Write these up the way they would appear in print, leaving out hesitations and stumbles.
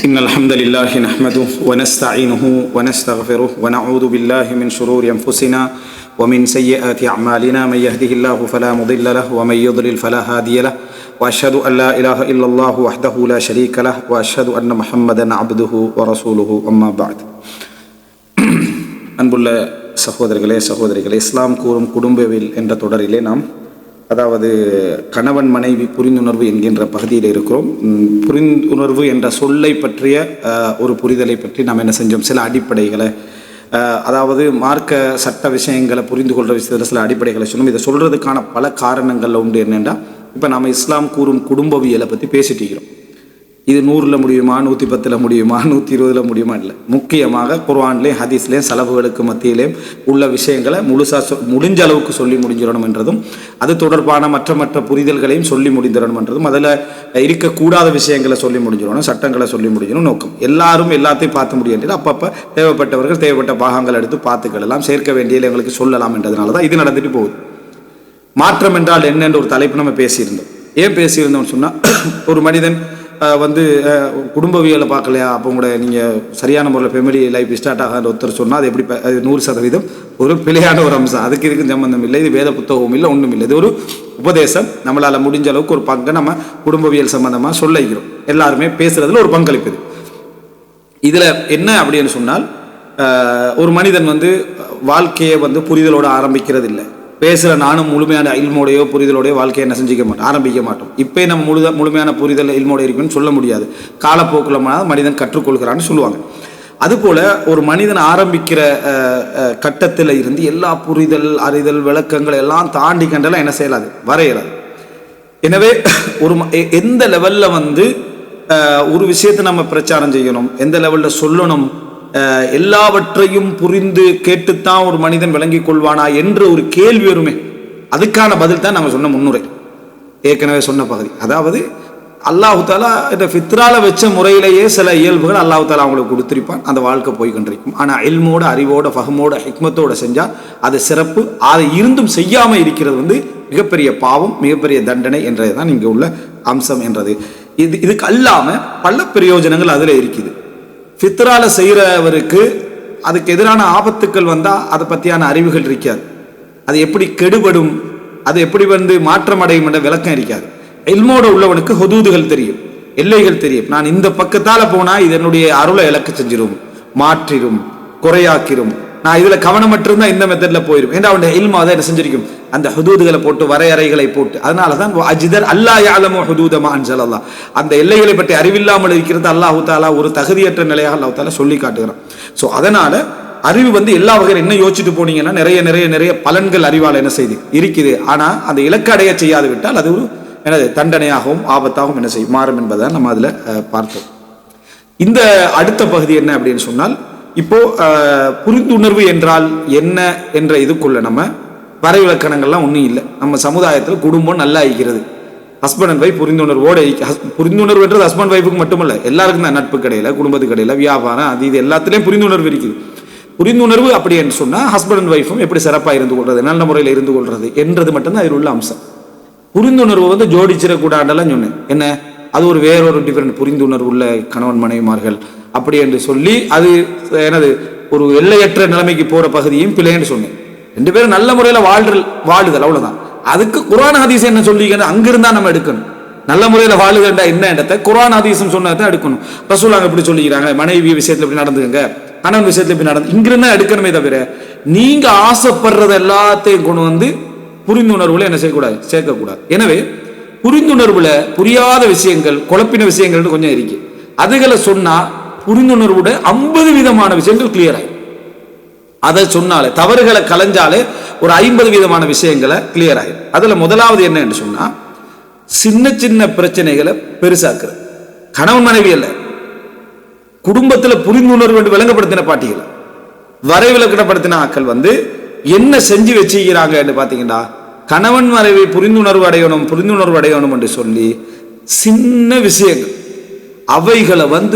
إن الحمد لله نحمده ونستعينه ونستغفره ونعوذ بالله من شرور أنفسنا ومن سيئات أعمالنا من يهده الله فلا مضل له ومن يضلل فلا هادي له وأشهد أن لا إله إلا الله وحده لا شريك له وأشهد أن محمدا عبده ورسوله أما بعد. அன்புள்ள சகோதரிகளே, இஸ்லாம் கூறும் குடும்பவியல் என்ற தொடரிலே நாம் அதாவது கணவன் மனைவி புரிந்துணர்வு என்கின்ற பகுதியில் இருக்கிறோம். புரிந்துணர்வு என்ற சொல்லை பற்றிய ஒரு புரிதலை பற்றி நாம் என்ன செஞ்சோம், சில அடிப்படைகளை அதாவது மார்க்க சட்ட விஷயங்களை புரிந்து கொள்கிற விஷயத்தில் சில அடிப்படைகளை சொன்னோம். இதை சொல்கிறதுக்கான பல காரணங்கள் உண்டு. என்னென்னா, இப்போ நம்ம இஸ்லாம் கூறும் குடும்பவியலை பற்றி பேசிட்டு இருக்கிறோம். இது 100ல் முடியுமா, 110ல் முடியுமா, 120ல் முடியுமா? இல்லை. முக்கியமாக குர்ஆன்லேயும் ஹதீஸ்லேயும் செலவுகளுக்கு மத்தியிலேயும் உள்ள விஷயங்களை முடிஞ்ச அளவுக்கு சொல்லி முடிஞ்சிடணும் என்றதும், அது தொடர்பான மற்ற புரிதல்களையும் சொல்லி முடிந்திடணும் என்றதும், அதில் இருக்கக்கூடாத விஷயங்களை சொல்லி முடிஞ்சிடணும், சட்டங்களை சொல்லி முடிஞ்சிடணும் நோக்கம். எல்லாரும் எல்லாத்தையும் பார்த்து முடியாது. அப்பப்போ தேவைப்பட்டவர்கள் தேவைப்பட்ட பாகங்கள் எடுத்து பார்த்துக்கலாம், சேர்க்க வேண்டியது எங்களுக்கு சொல்லலாம் என்றதுனால தான் இது நடந்துட்டு போகுது. மாற்றம் என்றால் என்ன என்ற ஒரு தலைப்பு நம்ம பேசியிருந்தோம். ஏன் பேசியிருந்தோம்னு சொன்னால், ஒரு மனிதன் குடும்பவியலை பார்க்கலையா, அப்போ கூட நீங்கள் சரியான முறையில் ஃபேமிலி லைஃப் ஸ்டார்ட் ஆகாத ஒருத்தர் சொன்னால் அது எப்படி 100% ஒரு பிழையான ஒரு அம்சம். அதுக்கு இதுக்கும் சம்பந்தம் இல்லை. இது வேத புத்தகமும் இல்லை, ஒன்றும் இல்லை. இது ஒரு உபதேசம். நம்மளால் முடிஞ்ச அளவுக்கு ஒரு பங்கை நம்ம குடும்பவியல் சம்பந்தமாக சொல்லிக்கிறோம். எல்லாருமே பேசுகிறதுல ஒரு பங்களிப்பு. இதில் என்ன அப்படின்னு சொன்னால், ஒரு மனிதன் வாழ்க்கையை புரிதலோடு ஆரம்பிக்கிறது இல்லை. பேசுகிற நானும் முழுமையான இல்மோடையோ புரிதலோடையோ வாழ்க்கையை என்ன செஞ்சிக்க மாட்டோம், ஆரம்பிக்க மாட்டோம். இப்போ நம்ம முழுமையான புரிதல் இல்மோட இருக்குன்னு சொல்ல முடியாது. காலப்போக்கில் மனிதன் கற்றுக்கொள்கிறான்னு சொல்லுவாங்க. அதுபோல் ஒரு மனிதன் ஆரம்பிக்கிற கட்டத்தில் இருந்து எல்லா புரிதல் அறிதல் விளக்கங்கள் எல்லாம் தாண்டி கண்டெல்லாம் என்ன செய்யலாது, வரையலாது. எனவே எந்த லெவலில் ஒரு விஷயத்தை நம்ம பிரச்சாரம் செய்யணும், எந்த லெவலில் சொல்லணும், எல்லாவற்றையும் புரிந்து கேட்டுத்தான் ஒரு மனிதன் விளங்கிக் கொள்வானா என்ற ஒரு கேள்வி வருமே. அதுக்கான பதில் தான் நம்ம சொன்ன முன்னுரை, ஏற்கனவே சொன்ன பகுதி. அதாவது அல்லாஹு தாலா இந்த ஃபித்ரால வச்ச முறையிலேயே சில இயல்புகள் அல்லாஹு தாலா அவங்களுக்கு கொடுத்திருப்பான். அந்த வாழ்க்கை போய் கொண்டிருக்கும். ஆனால் இல்மோட அறிவோட ஃபஹமோட ஹிக்மத்தோட செஞ்சால் அது சிறப்பு. அதை இருந்தும் செய்யாமல் இருக்கிறது மிகப்பெரிய பாவம், மிகப்பெரிய தண்டனை என்றது தான் இங்கே உள்ள அம்சம் என்றது. இதுக்கு அல்லாமல் பல பிரயோஜனங்கள் அதில் இருக்குது. ஃபித்ரால செய்கிறவருக்கு அதுக்கு எதிரான ஆபத்துக்கள் வந்தால் அதை பற்றியான அறிவுகள் இருக்காது. அது எப்படி கெடுபடும், அது எப்படி மாற்றம் அடையும் என்ற விளக்கம் இருக்காது. இல்மோட உள்ளவனுக்கு ஹுதூதுகள் தெரியும், எல்லைகள் தெரியும். நான் இந்த பக்கத்தால் போனால் இது என்னுடைய அருளை இலக்கு செஞ்சிடும், மாற்றிடும், குறையாக்கிடும். நான் இதில் கவனமற்றிருந்தால் இந்த மெத்தடில் போயிடும் என்று அவனுடைய இல்மோ அதை என்ன செஞ்சிருக்கும், அந்த ஹுதூதுகளை போட்டு வரையறைகளை போட்டு. அதனால தான் அஜிதர் அல்லா யாலமோ ஹுதூதமா அன்சலல்லா, அந்த எல்லைகளை பற்றி அறிவில்லாமல் இருக்கிறது அல்லாஹு தாலா ஒரு தகுதியற்ற நிலையாக அல்லாஹு தாலா சொல்லி காட்டுகிறான். ஸோ அதனால அறிவு எல்லா வகையில் என்ன யோசிச்சுட்டு போனீங்கன்னா நிறைய பலன்கள் அறிவால் என்ன செய்து இருக்குது. ஆனால் அந்த இலக்கு அடைய செய்யாது விட்டால் அது ஒரு எனது தண்டனையாகவும் ஆபத்தாகவும் என்ன செய்யும் மாறும் என்பதை நம்ம அதில் பார்த்தோம். இந்த அடுத்த பகுதி என்ன அப்படின்னு சொன்னால், இப்போ புரிந்துணர்வு என்றால் என்ன என்ற இதுக்குள்ள நம்ம வரைவிலக்கணங்கள்லாம் ஒன்றும் இல்லை. நம்ம சமுதாயத்தில் குடும்பம் நல்லா இருக்கிறது, ஹஸ்பண்ட் அண்ட் ஒய்ஃப் புரிந்துணர்வோடு. புரிந்துணர்வுன்றது ஹஸ்பண்ட் ஒய்ஃபுக்கு மட்டுமல்ல, எல்லாருக்கும் தான். நட்பு கடையில், குடும்பத்துக்கு கடையில், வியாபாரம், அது இது எல்லாத்துலேயும் புரிந்துணர்வு இருக்குது. புரிந்துணர்வு அப்படி என்று சொன்னால் ஹஸ்பண்ட் அண்ட் ஒய்ஃபும் எப்படி சிறப்பாக இருந்து கொள்வது, நல்ல முறையில் இருந்து கொள்வது என்றது மட்டும்தான் அதில் உள்ள அம்சம். புரிந்துணர்வு ஜோடிச்சிடக்கூடாண்டெல்லாம் சொன்னேன். என்ன, அது ஒரு வேறொரு டிஃபரெண்ட் புரிந்துணர்வு உள்ள கணவன் மனைவிமார்கள் அப்படி என்று சொல்லி அது எனது ஒரு எல்லையற்ற நிலைமைக்கு போகிற பகுதியும் பிள்ளைன்னு சொன்னேன். 2 பேரும் நல்ல முறையில் வாழுதல், அவ்வளோதான். அதுக்கு குர்ஆன் ஹதீஸ் என்ன சொல்லிக்கணும், அங்கிருந்தா நம்ம எடுக்கணும். நல்ல முறையில் வாழுதல்டா என்னன்றதை குர்ஆன் ஹதீஸும் சொன்னதான் எடுக்கணும். ரசூலுல்லாஹ் எப்படி சொல்லிக்கிறாங்க, மனைவி விஷயத்தில் எப்படி நடந்துங்க, கணவன் விஷயத்தில் எப்படி நடந்து, இங்கிருந்தா எடுக்கணுமே தவிர நீங்க ஆசைப்படுறது எல்லாத்தையும் கொண்டு புரிந்துணர்வுல என்ன செய்யக்கூடாது, சேர்க்கக்கூடாது. எனவே புரிந்துணர்வுல புரியாத விஷயங்கள், குழப்பின விஷயங்கள் கொஞ்சம் இருக்கு. அதுகளை சொன்னா புரிந்துணர்வுட 50 விதமான விஷயங்கள் கிளியர் ஆகும். அதை சொன்னாலே, தவறுகளை கலைஞ்சாலே ஒரு 50 விதமான விஷயங்களை கிளியர் ஆகும். அதுல முதலாவது என்ன என்று சொன்னா, சின்ன பிரச்சனைகளை பெருசாக்குறது. கணவன் மனைவி அல்ல, குடும்பத்தில் புரிந்துணர்வு என்று விளங்கப்படுத்தின பாட்டிகள், வரைவிலக்கணப்படுத்தின ஆக்கள் என்ன செஞ்சு வச்சுக்கிறாங்க என்று பார்த்தீங்கன்னா, கணவன் மனைவி புரிந்துணர்வு அடையணும் என்று சொல்லி சின்ன விஷயங்கள் அவைகளை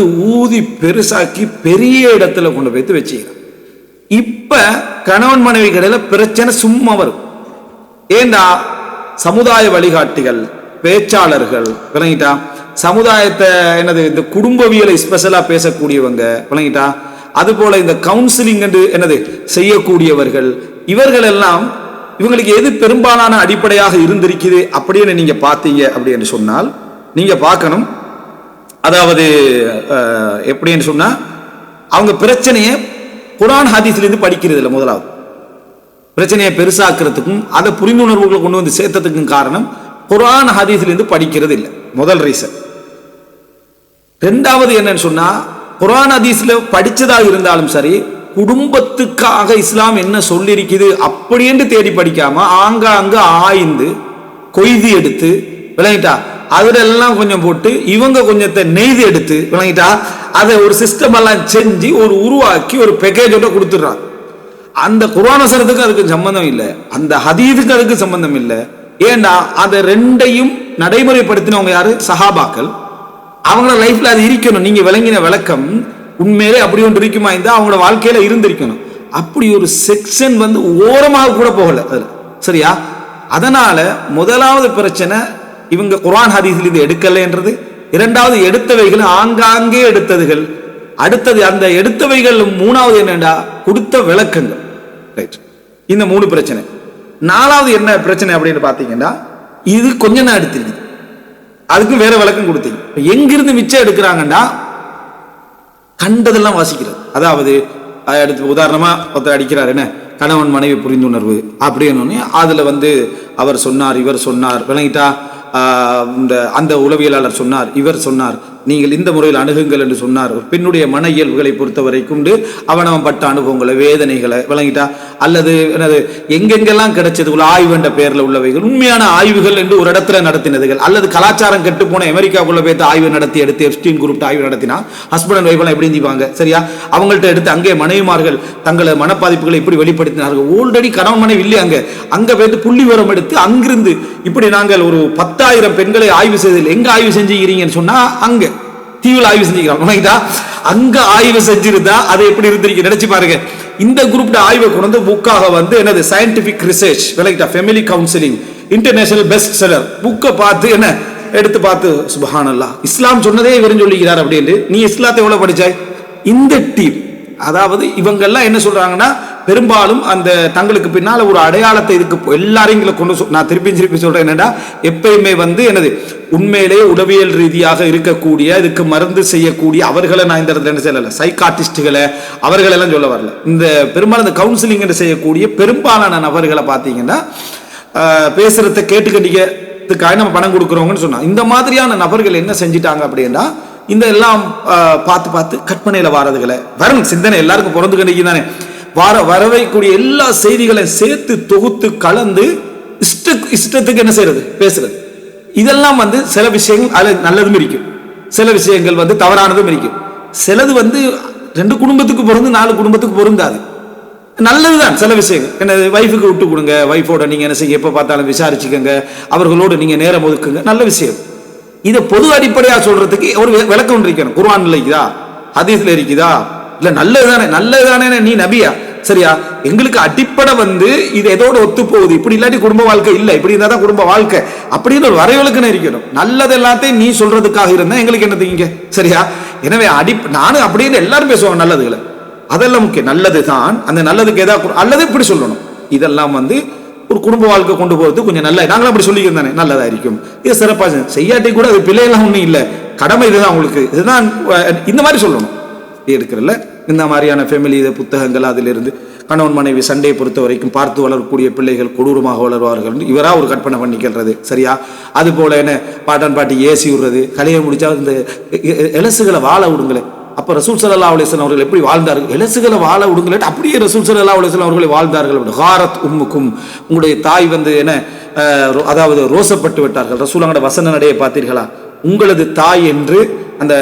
ஊதி பெருசாக்கி பெரிய இடத்துல கொண்டு போய் வச்சுக்கிறாங்க. இப்ப கணவன் மனைவி கடையில பிரச்சனை சும்மா வரும். ஏண்டா, சமுதாய வழிகாட்டிகள், பேச்சாளர்கள், விளங்கிட்டா, சமுதாயத்தை என்னது இந்த குடும்பவியலை ஸ்பெஷலா பேசக்கூடியவங்க விளங்கிட்டா, அது போல இந்த கவுன்சிலிங் என்று என்னது செய்யக்கூடியவர்கள், இவர்கள் எல்லாம் இவங்களுக்கு எது பெரும்பாலான அடிப்படையாக இருந்திருக்குது அப்படின்னு நீங்க பார்த்தீங்க அப்படின்னு சொன்னால் நீங்க பார்க்கணும். அதாவது எப்படின்னு சொன்னா அவங்க பிரச்சனையை குர்ஆன் ஹதீஸ்லேருந்து படிக்கிறது இல்லை. முதலாவது பிரச்சனையை பெருசாக்குறதுக்கும் அதை புரிந்துணர்வுகளை கொண்டு வந்து சேர்த்ததுக்கும் காரணம் குர்ஆன் ஹதீஸ்லேருந்து படிக்கிறது இல்லை, முதல் ரீசன். ரெண்டாவது என்னன்னு சொன்னா குர்ஆன் ஹதீஸ்ல படிச்சதா இருந்தாலும் சரி, குடும்பத்துக்காக இஸ்லாம் என்ன சொல்லியிருக்குது அப்படின்னு தேடி படிக்காம ஆங்காங்க ஆய்ந்து கொய்து எடுத்து விளங்கிட்டா அதுல எல்லாம் கொஞ்சம் போட்டு இவங்க கொஞ்சத்தை நெய்து எடுத்து விளங்கிட்டா அதை ஒரு சிஸ்டம் எல்லாம் செஞ்சு ஒரு உருவாக்கி ஒரு பேக்கேஜோட கொடுத்துடுறாங்க. அந்த குர்ஆன் வசனத்துக்கு அதுக்கு சம்பந்தம் இல்லை, அந்த ஹதீஸுக்கு அதுக்கு சம்பந்தம் இல்லை. ஏன்னா அதை ரெண்டையும் நடைமுறைப்படுத்தினவங்க யாரு? சஹாபாக்கள். அவங்கள லைஃப்ல அது இருக்கணும். நீங்க விளங்கின விளக்கம் உண்மையிலே அப்படி ஒன்று இருக்குமா இருந்தா அவங்களோட வாழ்க்கையில இருந்திருக்கணும். அப்படி ஒரு செக்ஷன் வந்து ஓரமாக கூட போகல அதுல, சரியா? அதனால முதலாவது பிரச்சனை இவங்க குர்ஆன் ஹதீஸ்ல இருந்து எடுக்கலைன்றது. இரண்டாவது எடுத்தவைகள் ஆங்காங்கே எடுத்ததுகள். அடுத்தது அந்த எடுத்தவைகள். மூணாவது என்னடா கொடுத்த விளக்கங்கள். ரைட், இந்த மூணு பிரச்சனை. நாலாவது என்ன பிரச்சனை அப்படின்னு பாத்தீங்கன்னா இது கொஞ்சம் தான் எடுத்திருக்கு, அதுக்கு வேற விளக்கம் கொடுத்தீங்க. எங்கிருந்து மிச்சம் எடுக்கிறாங்கன்னா கண்டதெல்லாம் வாசிக்கிறது. அதாவது அடுத்து உதாரணமா ஒருத்தர் அடிக்கிறார், என்ன கணவன் மனைவி புரிந்துணர்வு அப்படின்னு அதுல வந்து அவர் சொன்னார் இவர் சொன்னார் விளங்கிட்டா, அந்த உளவியலாளர் சொன்னார் இவர் சொன்னார், நீங்கள் இந்த முறையில் அணுகுங்கள் என்று சொன்னார். பெண்ணுடைய மன இயல்புகளை பொறுத்த வரைக்கும் அவன் பட்ட அனுபவங்களை வேதனைகளை விளங்கிட்டா, அல்லது என்னது எங்கெங்கெல்லாம் கிடைச்சது ஆய்வு என்ற பெயர்ல உள்ளவைகள் உண்மையான ஆய்வுகள் என்று ஒரு இடத்துல நடத்தினதுகள், அல்லது கலாச்சாரம் கெட்டு போன அமெரிக்காவுக்குள்ள போய் ஆய்வு நடத்தி எடுத்து எப்ஸ்டீன் குரூப் ஆய்வு நடத்தினா ஹஸ்பண்ட் அண்ட் ஒய்ஃப் எப்படி இருந்திப்பாங்க, சரியா? அவங்கள்ட்ட எடுத்து அங்கே மனைவிமார்கள் தங்களை மனப்பாதிப்புகளை இப்படி வெளிப்படுத்தினார்கள். ஆல்ரெடி கணவன் மனைவி இல்லை, அங்க போயிட்டு புள்ளி விவரம் எடுத்து அங்கிருந்து இப்படி நாங்கள் ஒரு 10,000 பெண்களை ஆய்வு செய்ததில் எங்க ஆய்வு செஞ்சுக்கிறீங்கன்னு சொன்னா அங்க தீவில் ஆய்வு செஞ்சுக்கிறான். அங்க ஆய்வு செஞ்சிருந்தா அது எப்படி இருந்திருக்கு நினைச்சு பாருங்க. இந்த குரூப் ஆய்வை கொண்டு புக்காக வந்து என்னது சயின்டிபிக் ரிசர்ச் விளக்கிட்டா family counselling international best seller புக்கை பார்த்து என்ன எடுத்து பார்த்து சுப்ஹானல்லாஹ் இஸ்லாம் சொன்னதே இவரும் சொல்லிக்கிறார் அப்படின்னு. நீ இஸ்லாத்தை எவ்வளவு படிச்சாய்? இந்த டீம் அதாவது இவங்க எல்லாம் என்ன சொல்றாங்கன்னா பெரும்பாலும் அந்த தங்களுக்கு பின்னால ஒரு அடையாளத்தை இதுக்கு எல்லாரையும் கொண்டு நான் திருப்பி சொல்றேன் என்னடா எப்பயுமே வந்து என்னது உண்மையிலேயே உளவியல் ரீதியாக இருக்கக்கூடிய இதுக்கு மருந்து செய்யக்கூடிய அவர்களை நான் இந்த இடத்துல என்ன செய்யல சைக்காட்டிஸ்டுகளை அவர்கள் எல்லாம் சொல்ல வரல. இந்த பெரும்பாலும் இந்த கவுன்சிலிங் செய்யக்கூடிய பெரும்பாலான நபர்களை பார்த்தீங்கன்னா பேசுறத கேட்டுக்கண்டிக்கிறதுக்காக நம்ம பணம் கொடுக்குறோங்கன்னு சொன்னா இந்த மாதிரியான நபர்கள் என்ன செஞ்சிட்டாங்க அப்படின்னா இந்த எல்லாம் பார்த்து கற்பனையில வாரதுகளை வரும் சிந்தனை எல்லாருக்கும் பிறந்து கண்டிக்கு தானே வரவைக்கூடிய எல்லா செய்திகளையும் சேர்த்து தொகுத்து கலந்து இஷ்டத்துக்கு என்ன செய்யறது பேசுறது. இதெல்லாம் வந்து சில விஷயங்கள் அது நல்லதும் இருக்கும், சில விஷயங்கள் வந்து தவறானதும் இருக்கும். சிலது வந்து 2 குடும்பத்துக்கு பொருந்து 4 குடும்பத்துக்கு பொருந்தாது. நல்லதுதான் சில விஷயங்கள். என்ன வைஃபுக்கு விட்டு கொடுங்க, வைஃபோட நீங்க என்ன செய்ய எப்ப பார்த்தாலும் விசாரிச்சுக்கோங்க, அவர்களோடு நீங்க நேரம் ஒதுக்குங்க, நல்ல விஷயம். இதை பொது அடிப்படையா சொல்றதுக்கு ஒரு விளக்கம் இருக்கணும். குர்ஆன்ல இருக்குதா, ஹதீஸ்ல இருக்குதா, இல்ல நல்லதுதானே நீ நபியா, சரியா? எங்களுக்கு அடிப்படை வந்து இது எதோட ஒத்து போகுது, இப்படி இல்லாட்டி குடும்ப வாழ்க்கை இல்லை, இப்படி இருந்தா தான் குடும்ப வாழ்க்கை அப்படின்னு ஒரு வரைவிலக்கணம் இருக்கணும். நல்லது எல்லாத்தையும் நீ சொல்றதுக்காக இருந்தா எங்களுக்கு என்ன தீங்க, சரியா? எனவே நானும் அப்படின்னு எல்லாரும் பேசுவாங்க நல்லதுகளை, அதெல்லாம் முக்கியம். நல்லது தான், அந்த நல்லதுக்கு ஏதாவது அல்லது இப்படி சொல்லணும். இதெல்லாம் வந்து ஒரு குடும்ப வாழ்க்கை கொண்டு போறது கொஞ்சம் நல்ல, நாங்களும் அப்படி சொல்லிக்கிறோம் தானே, நல்லதா இருக்கும். இது சிறப்பா செய்யாட்டி கூட அது பிள்ளையெல்லாம் ஒன்றும் இல்லை, கடமை இதுதான் உங்களுக்கு, இதுதான் இந்த மாதிரி சொல்லணும். இருக்கிறல்ல இந்த மாதிரியான ஃபேமிலி புத்தகங்கள் அதிலிருந்து கணவன் மனைவி சண்டையை பொறுத்த வரைக்கும் பார்த்து வளரக்கூடிய பிள்ளைகள் கொடூரமாக வளருவார்கள் இவரா ஒரு கற்பனை பண்ணிக்கிறது, சரியா? அது போல என்ன பாட்டன் பாட்டி ஏசி விடுறது, கலையை முடிச்சா இந்த எலசுகளை வாழ விடுங்களே. அப்ப ரசூல் ஸல்லல்லாஹு அலைஹி வஸல்லம் அவர்கள் எப்படி வாழ்ந்தார்கள்? எலசுகளை வாழ விடுங்களே, அப்படியே ரசூல் ஸல்லல்லாஹு அலைஹி வஸல்லம் அவர்களை வாழ்ந்தார்கள். ஹாரத் உம்முக்கும், உங்களுடைய தாய் வந்து என்ன அதாவது ரோசப்பட்டு விட்டார்கள். ரசூலுல்லாஹ்வோட வசன நடையை பார்த்தீர்களா? உங்களது தாய் என்று அந்த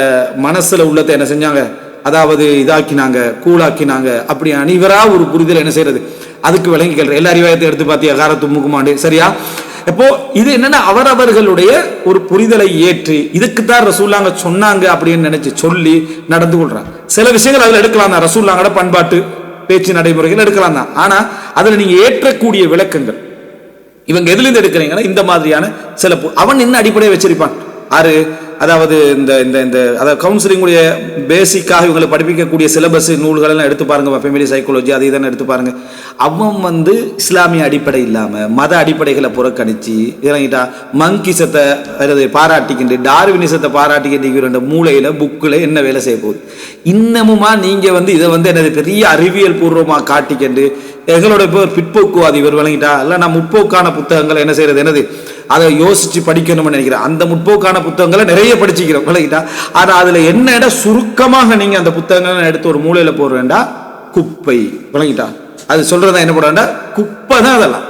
மனசுல உள்ளதை என்ன செஞ்சாங்க, அதாவது இதாக்கினாங்க, கூழாக்கினாங்க. அப்படி அனைவரா ஒரு புரிதல் என்ன செய்யறது அதுக்கு விளங்கிக்கிறது. எல்லா ரிவாயத்தை எடுத்து பார்த்தியா காரத்து முக்குமாண்டு, சரியா? இப்போ இது என்னன்னா அவரவர்களுடைய ஒரு புரிதலை ஏற்றி இதுக்குத்தான் ரசூலுல்லாஹ் சொன்னாங்க அப்படின்னு நினைச்சு சொல்லி நடந்து கொள்றாங்க. சில விஷயங்கள் அதுல எடுக்கலாம் தான், ரசூலுல்லாஹ்வோட பண்பாட்டு பேச்சு நடைமுறைகள் எடுக்கலாம் தான். ஆனா அதுல நீங்க ஏற்றக்கூடிய விளக்கங்கள் இவங்க எதுல இருந்து எடுக்கிறீங்கன்னா இந்த மாதிரியான சில அவன் என்ன அடிப்படையை வச்சிருப்பான், ஆறு அதாவது இந்த இந்த இந்த அதாவது கவுன்சிலிங்குடைய பேசிக்காக இவங்களை படிப்பிக்கக்கூடிய சிலபஸ் நூல்கள் எல்லாம் எடுத்து பாருங்க, ஃபேமிலி சைக்காலஜி அது இதெல்லாம் எடுத்து பாருங்க. அவன் வந்து இஸ்லாமிய அடிப்படை இல்லாமல் மத அடிப்படைகளை புறக்கணிச்சு இறங்கிட்டா மங்கிசத்தை பாராட்டிக்கிட்டு டார்வினிசத்தை பாராட்டிக்கிட்டு மூளையில புக்கில் என்ன வேலை செய்ய போகுது? இன்னமுமா நீங்க வந்து இதை வந்து என்னது பெரிய அறிவியல் பூர்வமாக காட்டிக்கிட்டு எங்களோட இப்போ பிற்போக்குவாதி இவர் விளங்கிட்டா இல்லை, நான் முற்போக்கான புத்தகங்களை என்ன செய்யறது என்னது அதை யோசிச்சு படிக்கணும்னு நினைக்கிறேன். அந்த முற்போக்கான புத்தகங்களை நிறைய படிச்சுக்கிறோம் விளங்கிட்டா. ஆனால் அதுல என்ன இடம் சுருக்கமாக நீங்க அந்த புத்தகங்களை எடுத்து ஒரு மூலையில போட வேண்டாம், குப்பை விளங்கிட்டா. அது சொல்றதா என்ன போட வேண்டாம், குப்பை தான் அதெல்லாம்.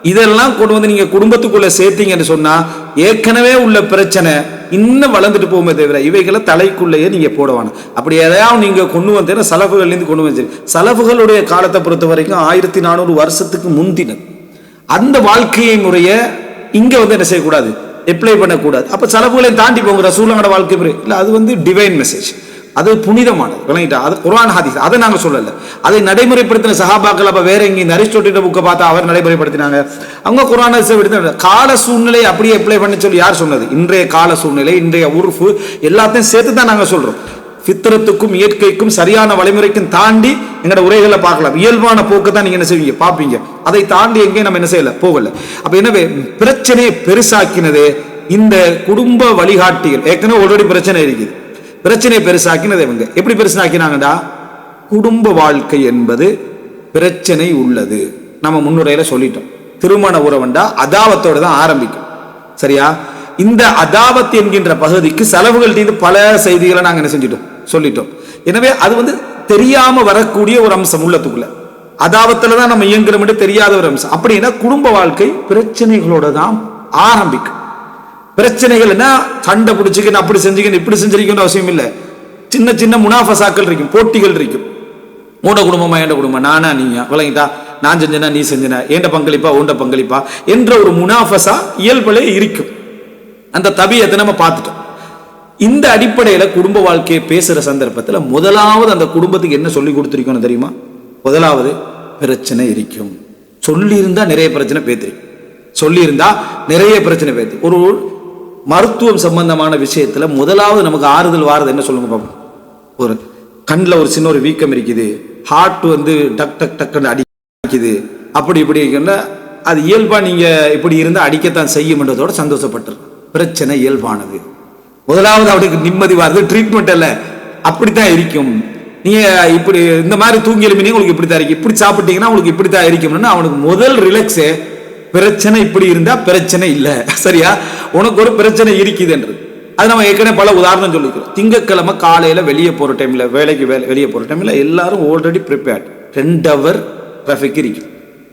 இதெல்லாம் கொண்டு வந்து நீங்க குடும்பத்துக்குள்ள சேர்த்தீங்கன்னு சொன்னா ஏற்கனவே உள்ள பிரச்சனை இன்னும் வளர்ந்துட்டு போகுமே தவிர இவைகளை தலைக்குள்ளேயே நீங்க போடவான. அப்படி எதையாவது நீங்க கொண்டு வந்தீங்கன்னா சலஃபுகள்லேருந்து கொண்டு வந்து சலஃபுகளுடைய காலத்தை பொறுத்த வரைக்கும் 1400 வருஷத்துக்கு முந்தினது அந்த வாழ்க்கையை முறைய இங்க வந்து என்ன செய்யக்கூடாது, அப்ளை பண்ணக்கூடாது. அப்ப சலஃபுகளையும் தாண்டி போங்க ரசூலுல்லாஹ்வோட வாழ்க்கை முறை இல்லை, அது வந்து டிவைன் மெசேஜ், அது புனிதமானது விளங்கிட்டா. அது குர்ஆன் ஹதீஸ், அதை நாங்க சொல்லல. அதை நடைமுறைப்படுத்தின சஹாபாக்கள் அப்ப வேற எங்கேயும் அரிஸ்டோட்டில் புக்கை பார்த்தா அவர் நடைமுறைப்படுத்தினாங்க. அவங்க குர்ஆன் ஹதீஸை எடுத்து கால சூழ்நிலை அப்படியே அப்ளை பண்ணி சொல்லி யார் சொன்னது? இன்றைய கால சூழ்நிலை, இன்றைய உருஃபு எல்லாத்தையும் சேர்த்து தான் நாங்க சொல்றோம். ஃபித்ரத்துக்கும் இயற்கைக்கும் சரியான வழிமுறைக்கும் தாண்டி எங்களோட உரைகளை பார்க்கலாம். இயல்பான போக்கு தான் நீங்க என்ன செய்வீங்க பார்ப்பீங்க. அதை தாண்டி எங்கேயும் நம்ம என்ன செய்யல போகல. அப்ப எனவே பிரச்சனையை பெருசாக்கினது இந்த குடும்ப வழிகாட்டிகள். ஏற்கனவே ஆல்ரெடி பிரச்சனை இருக்குது, பிரச்சனையை பெருசாக்கினது இவங்க. எப்படி பெருசாக்கினாங்கடா, குடும்ப வாழ்க்கை என்பது பிரச்சனை உள்ளது. நம்ம முன்னுரையில சொல்லிட்டோம். திருமண உறவுண்டா அதாவத்தோட தான் ஆரம்பிக்கும். சரியா? இந்த அதாவத் என்கின்ற பகுதிக்கு செலவுகள் பல செய்திகளை நாங்கள் என்ன செஞ்சிட்டோம் சொல்லிட்டோம். எனவே அது வந்து தெரியாம வரக்கூடிய ஒரு அம்சம் உள்ளத்துக்குள்ள. அதாவத்துல தான் நம்ம இயங்குறோம் தெரியாத ஒரு அம்சம். அப்படின்னா குடும்ப வாழ்க்கை பிரச்சனைகளோட தான் ஆரம்பிக்கும். பிரச்சனைகள் என்ன, சண்டை பிடிச்சிக்கணும், அப்படி செஞ்சுக்கணும், இப்படி செஞ்சிருக்கணும் அவசியம் இல்லை. சின்ன சின்ன முனாஃபசாக்கள் இருக்கும், போட்டிகள் இருக்கும். உண்ட குடும்பமா ஏண்ட குடும்பம், நானா நீயா விளங்கிட்டா, நான் செஞ்சனா நீ செஞ்சனா, ஏண்ட பங்களிப்பா உண்ட பங்களிப்பா என்ற ஒரு முனாஃபசா இயல்பலே இருக்கும். அந்த தபியத்தை நம்ம பார்த்துட்டோம். இந்த அடிப்படையில குடும்ப வாழ்க்கையை பேசுற சந்தர்ப்பத்தில் முதலாவது அந்த குடும்பத்துக்கு என்ன சொல்லி கொடுத்துருக்கணும் தெரியுமா? முதலாவது பிரச்சனை இருக்கும். சொல்லியிருந்தா நிறைய பிரச்சனை பேத்திருக்கு, சொல்லியிருந்தா நிறைய பிரச்சனை பேத்து. ஒரு மருத்துவம் சம்பந்தமான விஷயத்துல முதலாவது நமக்கு ஆறுதல் வாரது என்ன சொல்லுங்க பாப்போம். ஒரு கண்ணில் ஒரு சின்ன ஒரு வீக்கம் இருக்குது, ஹார்ட் வந்து டக் டக் டக்குன்னு அடிக்குது, அப்படி இப்படி இருக்குன்னா அது இயல்பா நீங்க இப்படி இருந்தா அடிக்கத்தான் செய்யும்ன்றதோட சந்தோஷப்பட்டு. பிரச்சனை இயல்பானது. முதலாவது அவனுக்கு நிம்மதி வருது, ட்ரீட்மெண்ட் அல்ல, அப்படித்தான் இருக்கும். நீங்க இப்படி இந்த மாதிரி தூங்கி எழுப்பினீங்க உங்களுக்கு இப்படித்தான் இருக்கும், இப்படி சாப்பிட்டீங்கன்னா உங்களுக்கு இப்படித்தான் இருக்கும்னு அவனுக்கு முதல் ரிலாக்ஸே பிரச்சனை இப்படி இருந்தா பிரச்சனை இல்லை. சரியா? உனக்கு ஒரு பிரச்சனை இருக்குது என்று. அது நம்ம ஏற்கனவே பல உதாரணம் சொல்லிக்கிறோம். திங்கட்கிழமை காலையில வெளியே போற டைம்ல, வேலைக்கு வெளியே போற டைம்ல எல்லாரும் ஆல்ரெடி ப்ரிப்பேர்ட். 2 ஹவர் டிராஃபிக் இருக்கும்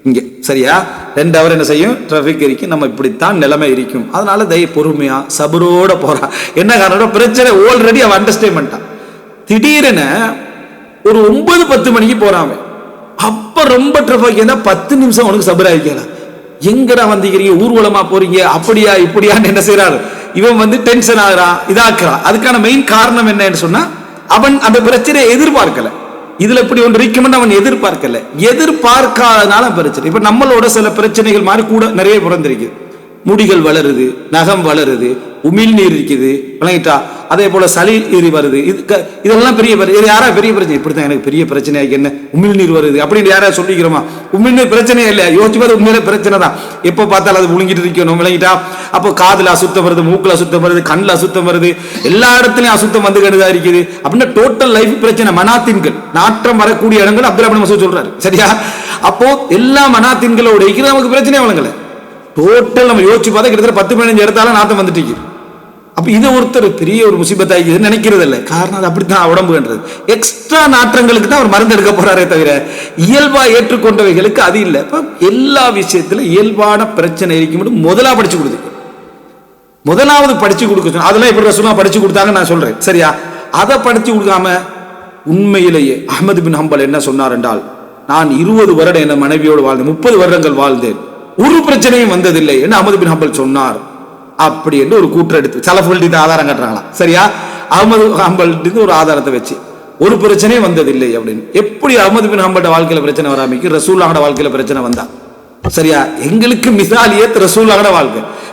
இங்க. சரியா? 2 ஹவர் என்ன செய்யும் டிராஃபிக் இருக்கும். நம்ம இப்படித்தான் நிலைமை இருக்கும். அதனால பொறுமையா சபரோட போறா. என்ன காரணம்? பிரச்சனை ஆல்ரெடி அவன் அண்டர்ஸ்டாண்ட் பண்ணிட்டான். திடீரென ஒரு 9-10 மணிக்கு போறான். அப்ப ரொம்ப டிராஃபிக் இருந்தா 10 நிமிஷம் உனக்கு சபரா இருக்கலாம். எங்கடா வந்தீங்க, ஊர்வலமா போறீங்க, அப்படியா இப்படியான்னு என்ன செய்யறாரு இவன் வந்து டென்ஷன் ஆகுறான், இதாக்குறான். அதுக்கான மெயின் காரணம் என்னன்னு சொன்னா அவன் அந்த பிரச்சனையை எதிர்பார்க்கல. இதுல இப்படி ஒன்று இருக்குமென்னு அவன் எதிர்பார்க்கல. எதிர்பார்க்காதனால பிரச்சனை. இப்ப நம்மளோட சில பிரச்சனைகள் மாதிரி கூட நிறைய பிறந்திருக்கு. முடிகள் வளருது, நகம் வளருது, உமிழ்நீர் இருக்குது விளங்கிட்டா, அதே போல சளி ஏறி வருது. இதெல்லாம் பெரிய யாரா பெரிய பிரச்சனை. இப்படித்தான் எனக்கு பெரிய பிரச்சனையாக்கி என்ன உமிழ்நீர் வருது அப்படின்னு யாரா சொல்லிக்கிறோமா? உமிழ்நீர் பிரச்சனையே இல்லையா? யோசிச்சு பார்த்து உண்மையில பிரச்சனை தான். எப்போ பார்த்தாலும் அது முழுங்கிட்டு இருக்கணும் விளங்கிட்டா. அப்போ காதுல அசுத்தம் வருது, மூக்குல அசுத்தம் வருது, கண்ணில் அசுத்தம் வருது, எல்லா இடத்துலயும் அசுத்தம் வந்து கெடுதா இருக்குது. அப்படின்னா டோட்டல் லைஃப் பிரச்சனை. மனாத்தின்கள் நாற்றம் வரக்கூடிய இடங்கள் அப்துல் மசூத் சொல்றாரு. சரியா? அப்போ எல்லா மனாத்தின்களோட நமக்கு பிரச்சனை வழங்கல. டோட்டல் நம்ம யோசிச்சு பார்த்தா கிட்டத்தட்ட 10-15 இடத்தால நாத்தம் வந்துட்டு. அப்ப இதை ஒருத்தர் பெரிய ஒரு முசிபத்தாகி நினைக்கிறது இல்லை. காரணம் அது அப்படித்தான் உடம்புன்றது. எக்ஸ்ட்ரா நாற்றங்களுக்கு தான் அவர் மருந்து எடுக்க போறாரே தவிர இயல்பா ஏற்றுக்கொண்டவைகளுக்கு அது இல்லை. இப்ப எல்லா விஷயத்துல இயல்பான பிரச்சனை இருக்கும். முதலா படிச்சு கொடுத்து முதலாவது படிச்சு கொடுக்க அதெல்லாம் எப்படி ரசூலா படிச்சு கொடுத்தாங்க நான் சொல்றேன். சரியா? அதை படிச்சு கொடுக்காம உண்மையிலேயே அஹ்மது பின் ஹம்பல் என்ன சொன்னார் என்றால், நான் 20 வருடம் என் மனைவியோடு வாழ்ந்தேன், 30 வருடங்கள் வாழ்ந்தேன், ஒரு பிரச்சனையும் வந்ததில்லை என்று அஹ்மது பின் ஹம்பல் சொன்னார். அப்படி என்று ஒரு கூற்று எடுத்து சலஃபுகள்ட்ட ஆதாரம் கட்டுறாங்களாம். சரியா? அஹ்மது ஹம்பல் ஒரு ஆதாரத்தை வச்சு ஒரு பிரச்சனையும் வந்ததில்லை அப்படின்னு. எப்படி அஹ்மது பின் ஹம்பல் வாழ்க்கையில பிரச்சனை வராமிக்கு ரசூலுல்லாஹ்வோட வாழ்க்கையில பிரச்சனை வந்தா? சரியா? எங்களுக்கு மிசாலியத் ரசூலுல்லாஹ்வோட வாழ்க்கை.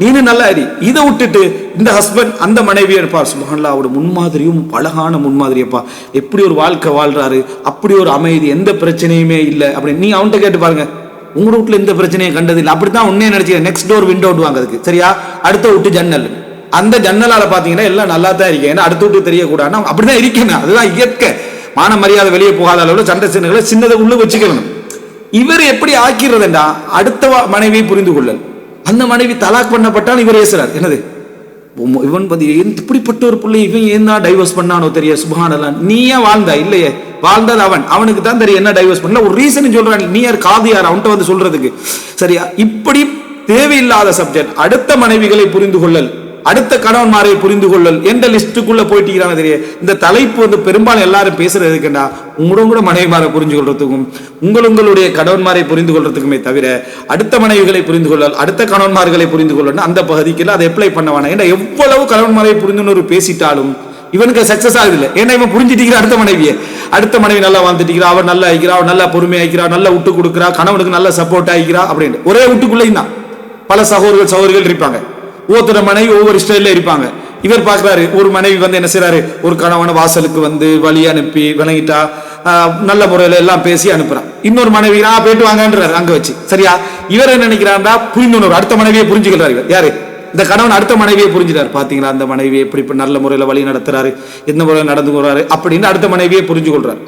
நீனு நல்லா இரு. இதை விட்டுட்டு இந்த ஹஸ்பண்ட் அந்த மனைவியை இருப்பார், சுப்ஹானல்லாஹ், அவரோட முன்மாதிரியும் அழகான முன்மாதிரியப்பா, எப்படி ஒரு வாழ்க்கை வாழ்றாரு, அப்படி ஒரு அமைதி, எந்த பிரச்சனையுமே இல்லை அப்படின்னு நீ அவன்கிட்ட கேட்டு பாருங்க. உங்க வீட்டுல எந்த பிரச்சனையும் கண்டது இல்லை, அப்படித்தான் உன்னே நினைச்சு நெக்ஸ்ட் டோர் விண்டோ வாங்குறதுக்கு, சரியா, அடுத்த விட்டு ஜன்னல், அந்த ஜன்னலால பாத்தீங்கன்னா எல்லாம் நல்லா தான் இருக்கேன், ஏன்னா அடுத்த விட்டு தெரியக்கூடாது, அப்படிதான் இருக்கணும், அதுதான் இயற்கை. மான மரியாதை வெளியே போகாத அளவில் சண்டை சின்னங்களை சின்னதை உள்ள வச்சுக்கணும். இவர் எப்படி ஆக்கிறதுண்டா, அடுத்த மனைவியை புரிந்து கொள்ளல். அந்த மனைவி தலாக் பண்ணப்பட்டால் இவர் ஏசுறார், என்னது இவன் இப்படிப்பட்ட ஒரு பிள்ளை இவன் ஏன் தான் டைவர்ஸ் பண்ணானோ தெரிய, சுப்ஹானல்லாஹ், நீ ஏன் வாழ்ந்தா இல்லையே, வாழ்ந்தது அவனுக்கு தான் தெரியும் என்ன டைவர்ஸ் பண்ணல, ஒரு ரீசன் சொல்றான், நீ யார் காது யார் அவன்கிட்ட வந்து சொல்றதுக்கு, சரியா. இப்படி தேவையில்லாத சப்ஜெக்ட், அடுத்த மனைவிகளை புரிந்து கொள்ளல், அடுத்த கணவன்மாரை புரிந்து கொள்ளல் என்ற லிஸ்டுக்குள்ள போயிட்டீங்கன்னா தெரியும். இந்த தலைப்பு வந்து பெரும்பாலும் எல்லாரும் பேசுறது எதுக்குன்னா, உங்களோட மனைவிமாரை புரிஞ்சு கொள்றதுக்கும் உங்களுடைய கணவன்மாரை புரிந்து கொள்றதுக்குமே தவிர அடுத்த மனைவிகளை புரிந்து கொள்ளல், அடுத்த கணவன்மார்களை புரிந்து கொள்ளணும் அந்த பகுதிக்கு அதை அப்ளை பண்ண வேணாம். ஏன்னா எவ்வளவு கணவன்மாரை புரிந்துன்னு பேசிட்டாலும் இவனுக்கு சக்சஸ் ஆகுது இல்லை. ஏன்னா இவன் புரிஞ்சுட்டிருக்கிற அடுத்த மனைவியை, அடுத்த மனைவி நல்லா வாழ்ந்துட்டிருக்கிறா, அவர் நல்லா ஆகிக்கிறா, அவர் நல்லா பொறுமை ஆகிக்கிறா, நல்லா விட்டு கொடுக்குறா, கணவனுக்கு நல்லா சப்போர்ட் ஆகிக்கிறா அப்படின்னு ஒரே விட்டுக்குள்ளேயும் தான் பல சகோதரர்கள் இருப்பாங்க. ஒவ்வொரு மனைவி ஒவ்வொரு ஸ்டைல இருப்பாங்க. இவர் பார்க்கிறாரு, ஒரு மனைவி வந்து என்ன செய்யறாரு, ஒரு கணவனை வாசலுக்கு வந்து வழி அனுப்பி விளங்கிட்டா நல்ல முறையில எல்லாம் பேசி அனுப்புறான். இன்னொரு மனைவி போயிட்டு வாங்கன்றாரு அங்க வச்சு, சரியா. இவர் என்ன நினைக்கிறாருன்னா புரிந்துணர்வு, அடுத்த மனைவியை புரிஞ்சுக்கிறாரு. இவர் யாரு, இந்த கணவன் அடுத்த மனைவியை புரிஞ்சுட்டாரு. பாத்தீங்களா அந்த மனைவியை எப்படி நல்ல முறையில வழி நடத்துறாரு, எந்த முறையில் நடந்து கொள்றாரு அப்படின்னு அடுத்த மனைவியை புரிஞ்சு கொள்றாரு.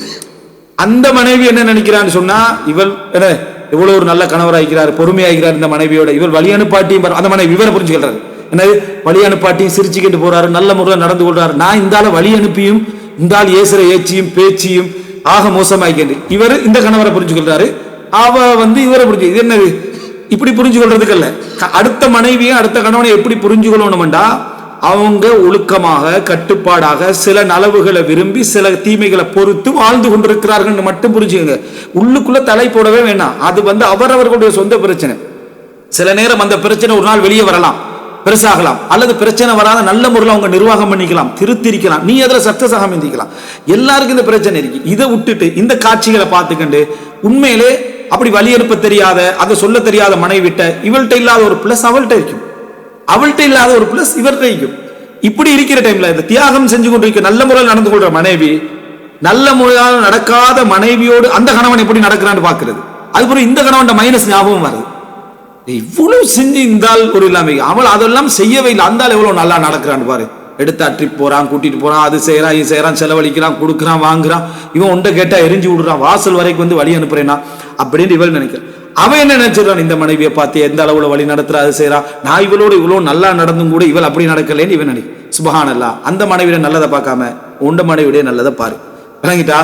அந்த மனைவி என்ன நினைக்கிறான்னு சொன்னா, இவள் என்ன எவ்வளவு ஒரு நல்ல கணவராகிறார், பொறுமையாகிறார் இந்த மனைவியோட, இவர் வழி அனுப்பாட்டியும் அந்த மனைவி இவரை புரிஞ்சுக்கிறாரு. என்னது வழி அனுப்பாட்டியும் சிரிச்சுக்கிட்டு போறாரு, நல்ல முறையில் நடந்து கொள்றாரு. நான் இந்த ஆள வழி அனுப்பியும் இந்த ஆள் ஏசுற ஏச்சியும் பேச்சியும் ஆக மோசமாயிக்கிட்டு இவர் இந்த கணவரை புரிஞ்சு கொள்றாரு. அவ வந்து இவரை புரிஞ்சு, இது என்னது இப்படி புரிஞ்சு கொள்றதுக்கு அல்ல, அடுத்த மனைவியை அடுத்த கணவனை எப்படி புரிஞ்சு கொள்ளணும்டா, அவங்க ஒழுக்கமாக கட்டுப்பாடாக சில நலவுகளை விரும்பி சில தீமைகளை பொறுத்து வாழ்ந்து கொண்டிருக்கிறார்கள் மட்டும் புரிஞ்சுங்க. உள்ளுக்குள்ள தலை போடவே வேண்டாம். அது வந்து அவரவர்களுடைய சொந்த பிரச்சனை. சில நேரம் அந்த பிரச்சனை ஒரு நாள் வெளியே வரலாம், பெருசாகலாம், அல்லது பிரச்சனை வராத நல்ல முறையில் அவங்க நிர்வாகம் பண்ணிக்கலாம், திருத்திரிக்கலாம், நீ அதில் சக்சஸ் ஆக மிந்திக்கலாம். எல்லாருக்கும் இந்த பிரச்சனை இருக்கு. இதை விட்டுட்டு இந்த காட்சிகளை பார்த்துக்கண்டு உண்மையிலே அப்படி வழி அனுப்ப தெரியாத, அதை சொல்ல தெரியாத மனைவி விட்ட இவள்கிட்ட இல்லாத ஒரு பிளஸ் அவள்கிட்ட இருக்கும், அவள்கிட்ட இல்லாத ஒரு பிளஸ் இவர்கிட்ட இருக்கும். இப்படி இருக்கிற டைம்ல இந்த தியாகம் செஞ்சு கொண்டிருக்க நல்ல முறையில் நடந்து கொள்ற மனைவி, நல்ல முறையாக நடக்காத மனைவியோடு அந்த கணவன் எப்படி நடக்கிறான்னு பாக்குறது, அதுபோல இந்த கணவன் மைனஸ் ஞாபகம் வருது. இவ்வளவு செஞ்சு இருந்தால் ஒரு இல்லாம அவள் அதெல்லாம் செய்யவே இல்லை, அந்த எவ்வளவு நல்லா நடக்கிறான்னு பாரு. எடுத்தா ட்ரிப் போறான், கூட்டிட்டு போறான், அது செய்யறான், இது செய்யறான், செலவழிக்கிறான், கொடுக்குறான், வாங்குறான், இவன் உண்ட கேட்டா எரிஞ்சு விடுறான், வாசல் வரைக்கும் வந்து வழி அனுப்புறேன்னா அப்படின்னு இவள் நினைக்கிறான். அவன் என்ன நினைச்சிடறான், இந்த மனைவியை பார்த்து எந்த அளவுல வழி நடத்துறா, அது செய்யறான், நான் இவளோட இவ்வளவு நல்லா நடந்தும் கூட இவள் அப்படி நடக்கலன்னு இவன் நினைக்க. சுப்ஹானல்லாஹ், அந்த மனைவியோட நல்லதை பார்க்காம உண்ட மனைவியோட நல்லதை பாரு. விளங்கிட்டா?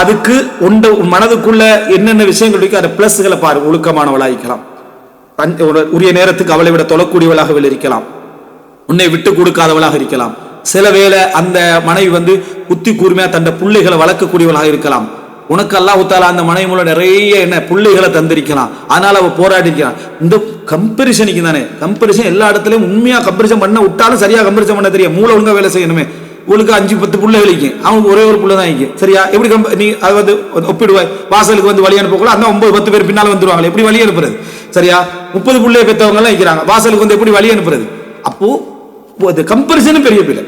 அதுக்கு உண்ட மனதுக்குள்ள என்னென்ன விஷயங்கள் இருக்கு, அதை பிளஸ்களை பாரு. ஒழுக்கமானவளாயிருக்கலாம், உரிய நேரத்துக்கு அவளை விட தொழக்கூடியவளாக இருக்கலாம், உன்னை விட்டு கொடுக்காதவளாக இருக்கலாம், சில வேளை அந்த மனைவி வந்து புத்தி கூர்மையா தன் பிள்ளைகளை வளர்க்கக்கூடியவளாக இருக்கலாம். உனக்கு அல்லாஹ் தஆலா அந்த மனைவி மூலம் நிறைய என்ன பிள்ளைகளை தந்திருக்கலாம், அதனால அவ போராடி இருக்கலாம். இந்த கம்பரிசனுக்கு தானே, கம்பரிசன் எல்லா இடத்துலயும் உண்மையா கம்பரிசன் பண்ண விட்டாலும் சரியா கம்பரிசன் பண்ண தெரியும். மூளை ஒழுங்கா வேலை செய்யணுமே. உங்களுக்கு 5-10 பிள்ளைகளுக்கு அவனுக்கு ஒரே ஒரு பிள்ளை தான் இருக்கு, சரியா. எப்படி நீ அதை வந்து ஒப்பிடுவாய், வாசலுக்கு வந்து வழி அனுப்பக்கூட அந்த 9-10 பேர் பின்னால வந்துருவாங்க, எப்படி வழி அனுப்புறது, சரியா. 30 பிள்ளைய பெற்றவங்க எல்லாம் இருக்கிறாங்க, வாசலுக்கு வந்து எப்படி வழி அனுப்புறது. அப்போ கம்பரிசனும் பெரிய பிள்ளை.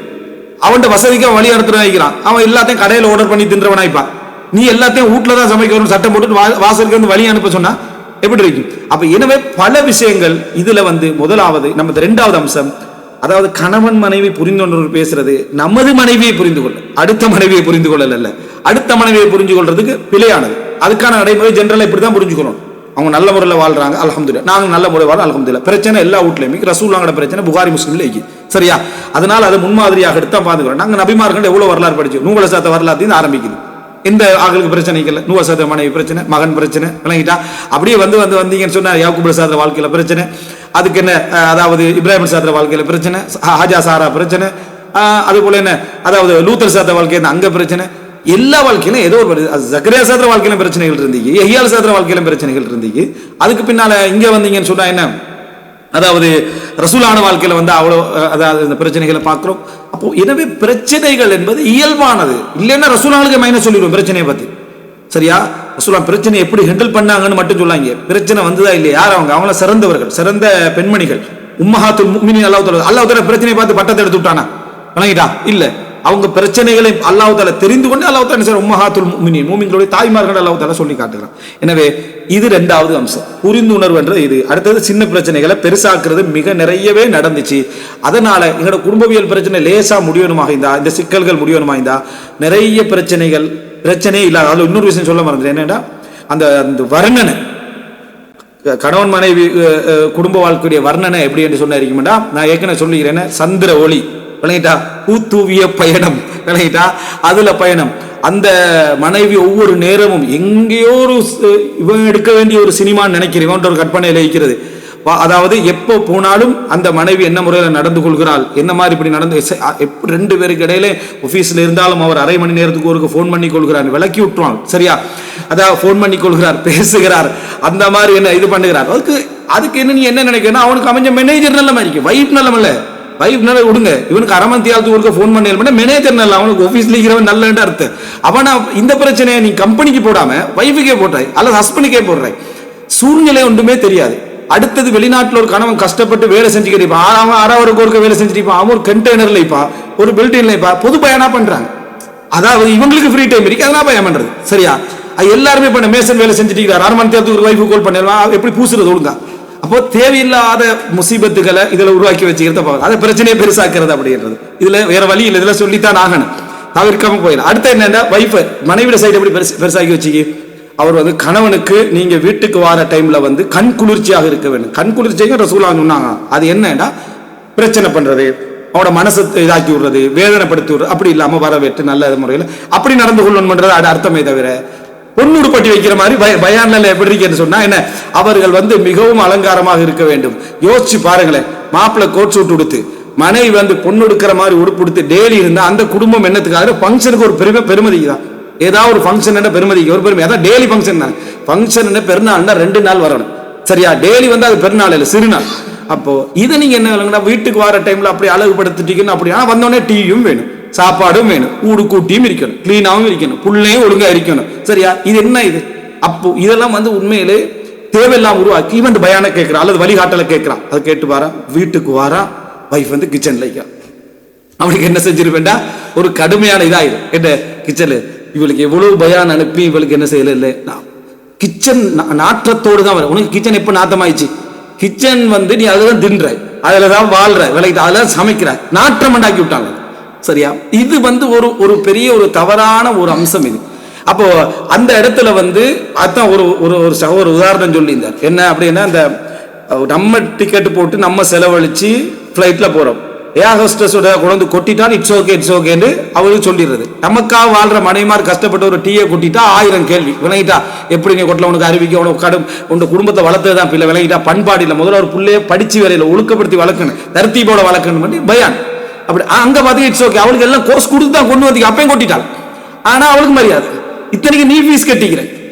அவன் வசதிக்கு வழி அனுப்புறவன் வைக்கிறான், அவன் எல்லாத்தையும் கடையில் ஆர்டர் பண்ணி தின்றவனாய்ப்பான். நீ எல்லாத்தையும் வீட்டுல தான் சமைக்கணும் சட்டம் போட்டு வாசலுக்கு வந்து வழி அனுப்ப சொன்னா எப்படி இருக்கும். அப்ப எனவே பல விஷயங்கள் இதுல வந்து முதலாவது நம்ம 2வது அம்சம், அதாவது கணவன் மனைவி புரிந்து பேசுறது, நமது மனைவியை புரிந்து கொள்ள, அடுத்த மனைவியை புரிந்து கொள்ளல இல்ல, அடுத்த மனைவியை புரிஞ்சு கொள்றதுக்கு பிழையானது. அதுக்கான நடைமுறை ஜெனரலா இப்படிதான் புரிஞ்சுக்கணும். அவங்க நல்ல முறையில் வாழ்றாங்க, அல்ஹம்துலில்லாஹ், நாங்க நல்ல முறை வாழ்றோம், அல்ஹம்துலில்லாஹ். பிரச்சனை எல்லா வீட்லயுமே, ரசூலுல்லாஹ்வோட பிரச்சனை புகாரி முஸ்லிம்ல இருக்கு, சரியா. அதனால அதை முன்மாதிரியாக எடுத்தா பாத்துக்கிறோம். நாங்க நபிமார்கள் எவ்வளவு வரலாறு படிச்சோம், நூஹ் அலைஹிஸ்ஸலாம் வரலாற்றையும் ஆரம்பிக்குது. இந்த ஆகளுக்கு பிரச்சனைகள், நூஹ் அலைஹிஸ்ஸலாம் மனைவி பிரச்சனை, மகன் பிரச்சனை, விளங்கிட்டா. அப்படியே வந்து வந்து வந்தீங்கன்னு சொன்னா யாக்கூப் அலைஹிஸ்ஸலாம் வாழ்க்கையில பிரச்சனை, அதுக்கு என்ன, அதாவது இப்ராஹிம் அலைஹிஸ்ஸலாம் வாழ்க்கையில பிரச்சனை, ஹாஜா சாரா பிரச்சனை, அது போல என்ன, அதாவது லூத் அலைஹிஸ்ஸலாம் வாழ்க்கையில அங்க பிரச்சனை, எல்லா வாழ்க்கையிலும் ஏதோ ஒரு ஜக்கரியா சாத்திர வாழ்க்கையில பிரச்சனைகள் இருந்தீங்க, யஹ்யா சாத்திர வாழ்க்கையில பிரச்சனைகள் இருந்தீங்க. அதுக்கு பின்னால இங்க வந்தீங்கன்னு சொன்னா என்ன, அதாவது ரசூலான வாழ்க்கையில வந்து அவ்வளவு அதாவது இந்த பிரச்சனைகளை பார்க்கிறோம். அப்போ எனவே பிரச்சனைகள் என்பது இயல்பானது. இல்லைன்னா ரசூலானுக்கு மைனஸ் சொல்லிடுவோம் பிரச்சனையை பத்தி, சரியா. ரசூலா பிரச்சனை எப்படி ஹேண்டில் பண்ணாங்கன்னு மட்டும் சொல்லாங்க. பிரச்சனை வந்ததா இல்லையா, யார் அவங்க, அவங்கள சிறந்தவர்கள், சிறந்த பெண்மணிகள், உம்மஹாத்துல் முஃமினீன் அல்லாஹ் தஆலா பிரச்சனையை பார்த்து பட்டத்தை எடுத்து விட்டானா? வணங்கிட்டா இல்ல. அவங்க பிரச்சனைகளை அல்லாஹ் தஆலா தெரிந்து கொண்டு அல்லாஹ் தஆலா உம்மஹாத்துல் முஃமினீன் மூமின்களுடைய தாய்மார்கள் அல்லாஹ் தஆலா சொல்லி காட்டுகிறான். எனவே இது இரண்டாவது அம்சம், புரிந்துணர்வு என்ற இது. அடுத்தது சின்ன பிரச்சனைகளை பெருசாக்குறது மிக நிறையவே நடந்துச்சு. அதனால எங்களோட குடும்பவியல் பிரச்சனை லேசா முடியணுமாக இருந்தா, இந்த சிக்கல்கள் முடியணுமா இருந்தா, நிறைய பிரச்சனையே இல்லாத. அதில் இன்னொரு விஷயம் சொல்ல மறந்துட்டேன். என்னன்னா அந்த வர்ணனை, கணவன் மனைவி குடும்ப வாழ்க்கையுடைய வர்ணனை எப்படி என்று சொன்ன இருக்குமெண்டா, நான் ஏற்கனவே சொல்லிக்கிறேன், சந்திர ஒளி விளங்கிட்டா, பூத்தூவிய பயணம் விளங்கிட்டா, அதுல பயணம். அந்த மனைவி ஒவ்வொரு நேரமும் எங்கேயோ ஒரு இவன் எடுக்க வேண்டிய ஒரு சினிமான்னு நினைக்கிறேன், ஒரு கற்பனையில் இருக்கிறது. அதாவது எப்போ போனாலும் அந்த மனைவி என்ன முறையில் நடந்து கொள்கிறாள், என்ன மாதிரி இப்படி நடந்து, ரெண்டு பேருக்கு இடையில ஆஃபீஸில் இருந்தாலும் அவர் அரை மணி நேரத்துக்கு ஒரு ஃபோன் பண்ணி கொள்கிறார், விளக்கி விட்டுருவாங்க சரியா. அதாவது ஃபோன் பண்ணி கொள்கிறார், பேசுகிறார், அந்த மாதிரி என்ன இது பண்ணுகிறார். அதுக்கு என்ன நீ என்ன நினைக்கிறேன்னா, அவனுக்கு அமைஞ்ச மேனேஜர் நல்ல மாதிரி இருக்கு, வைஃப் நல்ல வைஃப் நல்ல விடுங்க. இவனுக்கு அரை மணி நேரத்துக்கு ஒரு ஃபோன் பண்ணி மேனேஜர் நல்ல, அவனுக்கு ஆஃபீஸ்ல இருக்கிறவன் நல்ல அர்த்தம். அவனா இந்த பிரச்சனையை நீ கம்பெனிக்கு போடாம வைஃபுக்கே போடுறாய் அல்லது ஹஸ்பண்டுக்கே போடுறாய். சூழ்நிலை ஒன்றுமே தெரியாது. அடுத்தது வெளிநாட்டில் ஒரு கணவன் கஷ்டப்பட்டு வேலை செஞ்சுக்கிட்டு இருப்பான், அவன் அறவருக்கு ஒரு வேலை செஞ்சுட்டு இருப்பான், அவன் ஒரு கண்டெய்னர்ல இருப்பான், ஒரு பில்டிங்ல இருப்பான், பொது பயனா பண்றாங்க. அதாவது இவங்களுக்கு ஃப்ரீ டைம் இருக்கு, அதெல்லாம் பயம் பண்றது சரியா. எல்லாருமே பண்ண மேசன் வேலை செஞ்சுட்டு இருக்கிறார், அரை மணி நேரத்துக்கு ஒரு வைஃபு கால் பண்ணிடலாம், எப்படி பூசுறது ஒழுங்கா. அப்போ தேவையில்லாத முசீபத்துகளை இதுல உருவாக்கி வச்சுக்கிறத பார்க்க, அதை பிரச்சனையை பெருசாக்குறது அப்படின்றது. இதுல வேற வழி இல்லை, இதுல சொல்லித்தான் ஆகணும், தவிர்க்காம போயிடலாம். அடுத்த என்னன்னா, வைஃப் மனைவியோட சைடு எப்படி பெருசாக்கி வச்சுக்கி, அவர் கணவனுக்கு நீங்க வீட்டுக்கு வர டைம்ல கண் குளிர்ச்சியாக இருக்க வேண்டும். கண் குளிர்ச்சியாக ரசூலுல்லாஹ் சொன்னாங்க. அது என்னன்னா, பிரச்சனை பண்றது, அவனோட மனசை இதாக்கி விடுறது, வேதனைப்படுத்தி விடுறது, அப்படி இல்லாம வரவேற்று நல்ல முறையில் அப்படி நடந்து கொள்ளணும்ன்றது அது அர்த்தமே தவிர, பொன்னுடுப்பட்டி வைக்கிற மாதிரி பயான்ல எப்படி இருக்குன்னு சொன்னா என்ன, அவர்கள் மிகவும் அலங்காரமாக இருக்க வேண்டும். யோசிச்சு பாருங்களேன், மாப்பிள்ளை கோட் சூட் உடுத்து, மனைவி பொண்ணு எடுக்கிற மாதிரி உடுப்பு உடுத்து டெய்லி இருந்தா அந்த குடும்பம் என்னத்துக்காக, ஃபங்க்ஷனுக்கு ஒரு பெருமதி தான். ஏதாவது ஒரு ஃபங்க்ஷன் பெருமதிக்கு ஒரு பெருமை, அதான் டெய்லி ஃபங்க்ஷன் தான். ஃபங்க்ஷன் பெருநாள்னா 2 நாள் வரணும் சரியா. டெய்லி அது பெருநாள் இல்லை, சிறுநாள். அப்போ இதை நீங்க என்ன வேணுங்கன்னா, வீட்டுக்கு வர டைம்ல அப்படி அழகுபடுத்திட்டீங்கன்னு அப்படி, ஆனா வந்தோடனே டீயும் வேணும், சாப்பாடும் வேணும், ஊடு கூட்டியும் இருக்கணும், கிளீனாவும் இருக்கணும், புள்ளையும் ஒழுங்கா இருக்கணும் சரியா. இது என்ன இது? அப்போ இதெல்லாம் உண்மையிலே தேவையில்லாம உருவாக்கி இவன் பயான கேட்கிறான் அல்லது வழிகாட்டல கேட்கிறான். அதை கேட்டு வாரா, வீட்டுக்கு வாரா, வைஃப் கிச்சன்ல வைக்கிறான். அவனுக்கு என்ன செஞ்சிருப்பேன்டா, ஒரு கடுமையான இதாயிரும். என்ன கிச்சன்ல இவளுக்கு எவ்வளவு பயான் அனுப்பி இவளுக்கு என்ன செய்யல இல்லை, கிச்சன் நாற்றத்தோடு தான் வரும். உனக்கு கிச்சன் எப்ப நாத்தமாயிடுச்சு? கிச்சன் நீ அதுதான் தின்ற, அதுலதான் வாழ்ற, விலைக்கு அதெல்லாம் சமைக்கிற, நாற்றம் உண்டாக்கி விட்டாங்க சரியா. இது ஒரு பெரிய ஒரு தவறான ஒரு அம்சம் இது. அப்போ அந்த இடத்துல அதான் ஒரு உதாரணம் சொல்லியிருந்தார். என்ன அப்படின்னா, இந்த நம்ம டிக்கெட் போட்டு நம்ம செலவழிச்சு பிளைட்ல போறோம், ஏர் ஹோஸ்டஸோட கொண்டு கொட்டிட்டான், இட்ஸ் ஓகேன்னு அவருக்கு சொல்லிடுறது. நமக்காக வாழ்ற மனைவிமார் கஷ்டப்பட்டு ஒரு டீயை கொட்டிட்டா 1000 கேள்வி விளங்கிட்டா. எப்படி நீ கொட்டல, உனக்கு அறிவிக்க, உனக்கு கடும், உன் குடும்பத்தை வளர்த்ததுதான் பிள்ளை விளங்கிட்டா. பண்பாடு இல்லை, முதல்ல ஒரு பிள்ளைய படிச்சு வேலையில ஒழுக்கப்படுத்தி வளர்க்கணும், தர்த்தீபோட வளர்க்கணும் பண்ணி பயான். அப்படி அங்க பாத்தீங்க இட்ஸ் ஓகே, அவளுக்கு எல்லாம் கோர்ஸ் கொடுத்து தான் கொண்டு வந்து அப்பயும் கொட்டிட்டாள். ஆனா அவளுக்கு மரியாதை, இத்தனைக்கு நீ ஃபீஸ் கட்டிக்கிற.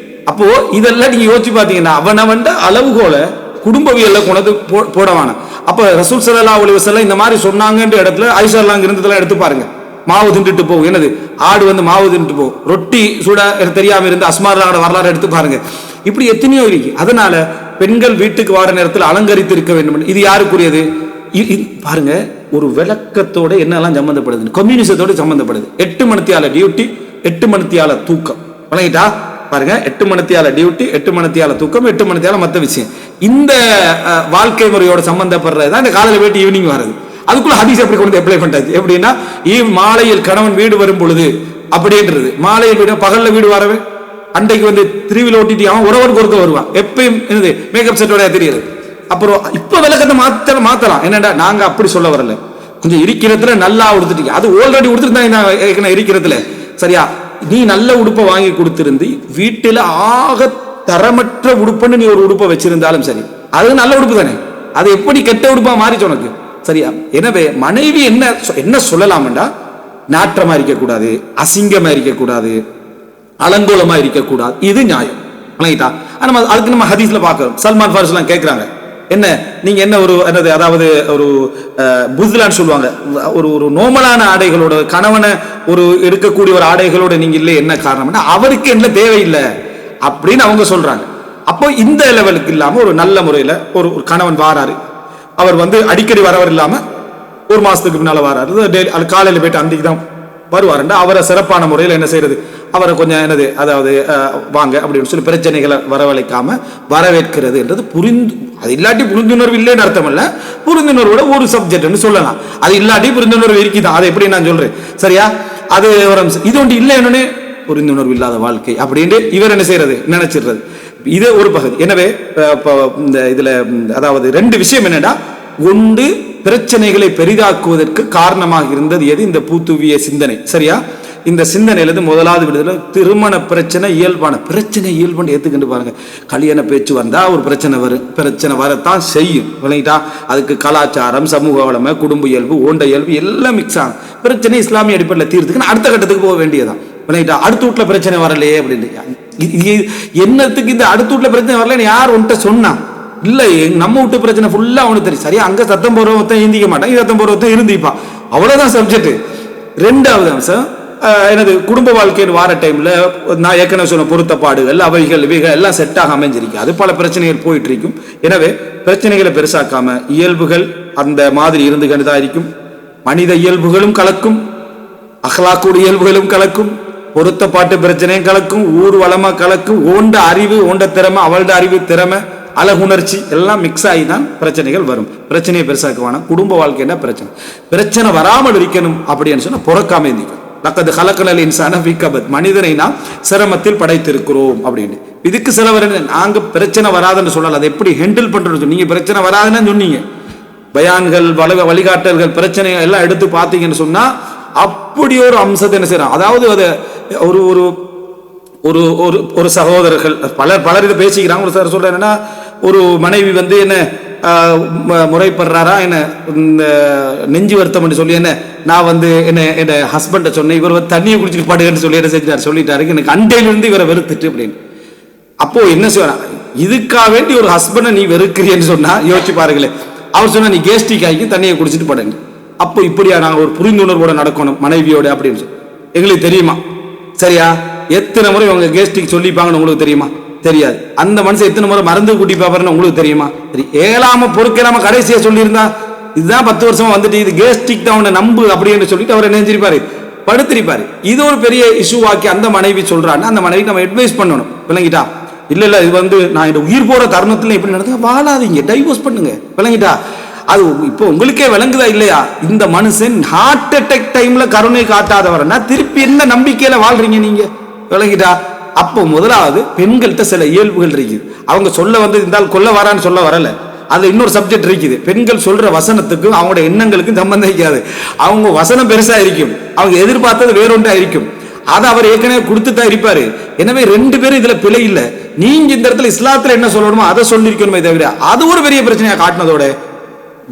அப்போ இதெல்லாம் நீங்க யோசிச்சு பாத்தீங்கன்னா, அவன் அளவுகோல குடும்பவியல்ல கொண்டு போடவான. அப்ப ரசூல் ஸல்லல்லாஹு அலைஹி வஸல்லம் இந்த மாதிரி சொன்னாங்கன்ற இடத்துல ஆயிஷா ரலியல்லாஹு இருந்ததெல்லாம் எடுத்து பாருங்க. மாவு தின்னுட்டு போகும், என்னது ஆடு மாவு தின்னுட்டு போகும், ரொட்டி சூட தெரியாம இருந்து அஸ்மா ரலியல்லாஹு வரலாறு எடுத்து பாருங்க. இப்படி எத்தனையோ இருக்கு. அதனால பெண்கள் வீட்டுக்கு வர நேரத்தில் அலங்கரித்து இருக்க வேண்டும். இது யாருக்குரியது பாருங்க. ஒரு விளக்கத்தோட என்னெல்லாம் சம்பந்தப்படுது, கம்யூனிசத்தோட சம்பந்தப்படுது. 8 மணித்தியால டியூட்டி, 8 மணித்தியால தூக்கம் வழங்கிட்டா பாருங்க. 8 மணித்தியால டியூட்டி, 8 மணித்தியால தூக்கம், 8 மணித்தியால மற்ற விஷயம். இந்த வாழ்க்கை முறையோட சம்பந்தப்படுறதுதான் இந்த காலையில போயிட்டு ஈவினிங் வருது. அதுக்குள்ள ஹதீஸ் எப்படி கொண்டு அப்ளை பண்றது எப்படின்னா, மாலையில் கணவன் வீடு வரும் பொழுது அப்படின்றது, மாலையில் வீடு பகல்ல வீடு வரவே அன்றைக்கு திருவிழா ஓட்டிட்டு அவன் உறவருக்கு ஒருக்க வருவான். எப்பயும் என்னது மேக்கப் செட்டோட தெரியுது. அப்புறம் இப்ப விளக்கத்தை மாத்தலாம். என்னடா நாங்க அப்படி சொல்ல வரல, கொஞ்சம் இருக்கிறதுல நல்லா உடுத்துட்டீங்க, அது ஆல்ரெடி உடுத்துட்டு இருக்கிறதுல சரியா. நீ நல்ல உடுப்பை வாங்கி கொடுத்திருந்து வீட்டுல ஆக தரமற்ற உடுப்புன்னு நீ ஒரு உடுப்பை வச்சிருந்தாலும் சரி, அது நல்ல உடுப்பு தானே, அது எப்படி கெட்ட உடுப்பா மாறிச்சு உனக்கு சரியா. எனவே மனைவி என்ன சொல்லலாம்டா, நாற்றமா இருக்கக்கூடாது, அசிங்கமா இருக்கக்கூடாது, அலங்கோலமா இருக்கக்கூடாது, இது நியாயம் வணங்கிட்டா. அதுக்கு நம்ம ஹதீஸ்ல பாக்குறோம். சல்மான் ஃபாரிஸ் எல்லாம் கேட்கிறாங்க, என்ன நீங்க என்ன ஒரு என்னது, அதாவது ஒரு புஸ்லான்னு சொல்லுவாங்க, ஒரு நோமலான ஆடைகளோட கணவனை ஒரு எடுக்கக்கூடிய ஒரு ஆடைகளோட நீங்க இல்லை, என்ன காரணம்னா அவருக்கு என்ன தேவையில்லை அப்படின்னு அவங்க சொல்றாங்க. அப்போ இந்த லெவலுக்கு இல்லாம ஒரு நல்ல முறையில ஒரு கணவன் வாராரு, அவர் வந்து அடிக்கடி வரவர் இல்லாம ஒரு மாசத்துக்கு பின்னால வராரு, டெய்லி அது காலையில போயிட்டு அன்றைக்கு தான் வருவாருண்டா அவரை சிறப்பான முறையில் என்ன செய்யறது, அவரை கொஞ்சம் என்னது அதாவது வாங்க அப்படின்னு சொல்லி பிரச்சனைகளை வரவழைக்காம வரவேற்கிறது என்றது அது இல்லாட்டி புரிந்துணர்வு இல்லைன்னு அர்த்தம் இல்ல, புரிந்துணர்வோட ஒரு சப்ஜெக்ட்னு சொல்லலாம். அது இல்லாட்டி புரிந்துணர்வு இருக்குதான், அதை எப்படி நான் சொல்றேன் சரியா. அது ஒரு இது ஒன்று இல்லை என்னன்னு புரிந்துணர்வு இல்லாத வாழ்க்கை அப்படின்னு இவர் என்ன செய்யறது நினைச்சிடுறது, இது ஒரு பகுதி. எனவே இந்த இதுல அதாவது ரெண்டு விஷயம் என்னன்னா, ஒன்று பிரச்சனைகளை பெரிதாக்குவதற்கு காரணமாக இருந்தது எது, இந்த பூத்துவிய சிந்தனை சரியா. இந்த சிந்தனையிலிருந்து முதலாவது விடுதலை திருமண பிரச்சனை இயல்பான பிரச்சனை, இயல்பு ஏத்துக்கிட்டு பாருங்க. கல்யாண பேச்சு வந்தா ஒரு பிரச்சனை வரும், பிரச்சனை வரத்தான் செய்யும் விளங்கிட்டா. அதுக்கு கலாச்சாரம், சமூக வளமை, குடும்ப இயல்பு, ஓண்ட இயல்பு எல்லாம் மிக்ஸ் ஆகும். பிரச்சனை இஸ்லாமிய அடிப்படையில் தீர்த்துக்கு அடுத்த கட்டத்துக்கு போக வேண்டியதான் விளங்கிட்டா. அடுத்த வீட்டுல பிரச்சனை வரலையே அப்படின்னு என்னத்துக்கு இந்த அடுத்த வீட்டுல பிரச்சனை வரலன்னு யார் உன்ட்ட சொன்னா இல்ல, நம்ம வீட்டு பிரச்சனை ஃபுல்லா அவனுக்கு தெரியும் சரியா. அங்க சத்தம் போறவன் இந்திக்க மாட்டான், சத்தம் போறவன் இருந்திப்பான், அவ்வளவுதான் சப்ஜெக்ட். ரெண்டாவது அம்சம் எனது குடும்ப வாழ்க்கையின் வார டைம்ல நான் ஏற்கனவே சொன்ன பொருத்தப்பாடுகள் அவைகள் இவைகள் எல்லாம் செட்டாக அமைஞ்சிருக்கு, அது பல பிரச்சனைகள் போயிட்டு இருக்கும். எனவே பிரச்சனைகளை பெருசாக்காம இயல்புகள் அந்த மாதிரி இருந்து கண்டுதான் இருக்கும். மனித இயல்புகளும் கலக்கும், அஹ்லாக்குடைய இயல்புகளும் கலக்கும், பொருத்தப்பாட்டு பிரச்சனையும் கலக்கும், ஊர் வளமா கலக்கும், ஓண்ட அறிவு ஓண்ட திறமை அவளோட அறிவு திறமை அழகுணர்ச்சி எல்லாம் மிக்ஸ் ஆகி தான் பிரச்சனைகள் வரும். பிரச்சனையை பெருசாக்க வேணாம். குடும்ப வாழ்க்கைன்னா பிரச்சனை வராமல் இருக்கணும் அப்படின்னு சொன்னா பொறக்காம இருந்திக்கும். லக்கது ஹலக்கல் இன்சான ஃபீ கபத், மனிதனை நாம் சிரமத்தில் படைத்திருக்கிறோம் அப்படின்னு. இதுக்கு சிலவர் நாங்க பிரச்சனை வராதுன்னு சொல்லல, அதை எப்படி ஹேண்டில் பண்றது. நீங்க பிரச்சனை வராதுன்னு சொன்னீங்க, பயான்கள் வழிகாட்டல்கள் பிரச்சனைகள் எல்லாம் எடுத்து பார்த்தீங்கன்னு சொன்னா அப்படி ஒரு அம்சத்தை என்ன செய்யறான். அதாவது அதை ஒரு ஒரு ஒரு ஒரு சகோதரர்கள் பலர் இதை பேசிக்கிறாங்க. ஒரு சார் சொல்ற என்னன்னா, ஒரு மனைவி வந்து என்ன முறைப்படுறாரா, என்ன இந்த நெஞ்சு வருத்தம் என்று சொல்லி என்ன நான் வந்து என்ன என் ஹஸ்பண்ட சொன்னேன், இவர் வந்து தண்ணியை குடிச்சிட்டு பாடுன்னு சொல்லி என்ன செஞ்சார் சொல்லிட்டாரு, எனக்கு அண்டையிலிருந்து இவரை வெறுத்துட்டு அப்படின்னு. அப்போ என்ன செய்வாங்க, இதுக்காக வேண்டி ஒரு ஹஸ்பண்டை நீ வெறுக்கிறேன்னு சொன்னா யோசிச்சு பாருங்களேன். அவர் சொன்னா நீ கேஸ்டிக் ஆகி தண்ணியை குடிச்சிட்டு படுங்க. அப்போ இப்படியா நாங்கள் ஒரு புரிந்துணர்வோட நடக்கணும் மனைவியோட அப்படின்னு சொல்லி எங்களுக்கு தெரியுமா சரியா. எத்தனை முறை உங்க கேஸ்டிக் சொல்லிப்பாங்கன்னு உங்களுக்கு தெரியுமா தெரியாது. அந்த மனுஷன் எத்தனை முறை மருந்து கூட்டி பாப்பாருன்னு உங்களுக்கு தெரியுமா தெரியும். ஏழாம பொறுக்கலாம கடைசியா சொல்லியிருந்தா இதுதான் 10 வருஷமா வந்துட்டு இது கேஸ்டிக் தான் அவனை நம்பு அப்படின்னு சொல்லிட்டு அவர் நினைச்சிருப்பாரு, படுத்திருப்பாரு. இது ஒரு பெரிய இஷ்யூ ஆக்கி அந்த மனைவி சொல்றான்னு அந்த மனைவி நம்ம அட்வைஸ் பண்ணணும் விளங்கிட்டா. இல்ல இது வந்து நான் இந்த உயிர் போற தருணத்துல எப்படி நடந்துங்க, வாழாதீங்க, டைவோர்ஸ் பண்ணுங்க விளங்கிட்டா. அது இப்போ உங்களுக்கே விளங்குதா இல்லையா. இந்த மனுஷன் ஹார்ட் அட்டாக் டைம்ல கருணை காட்டாதவர்னா திருப்பி என்ன நம்பிக்கையில வாழ்றீங்க நீங்க விளங்கிட்டா. அப்போ முதலாவது பெண்கள்கிட்ட சில இயல்புகள் இருக்குது. அவங்க சொல்ல வந்து இருந்தால் கொல்ல வரான்னு சொல்ல வரல, அது இன்னொரு சப்ஜெக்ட் இருக்குது. பெண்கள் சொல்ற வசனத்துக்கும் அவங்களோட எண்ணங்களுக்கும் சம்பந்தம் இருக்காது. அவங்க வசனம் பெருசா இருக்கும், அவங்க எதிர்பார்த்தது வேறொன்றா இருக்கும். அதை அவர் ஏற்கனவே கொடுத்துதான் இருப்பாரு. எனவே 2 பேரும் இதுல பிழை இல்லை. நீங்க இந்த இடத்துல இஸ்லாத்துல என்ன சொல்லணுமோ அதை சொல்லிருக்கணுமே தவிர அது ஒரு பெரிய பிரச்சனையா காட்டினதோட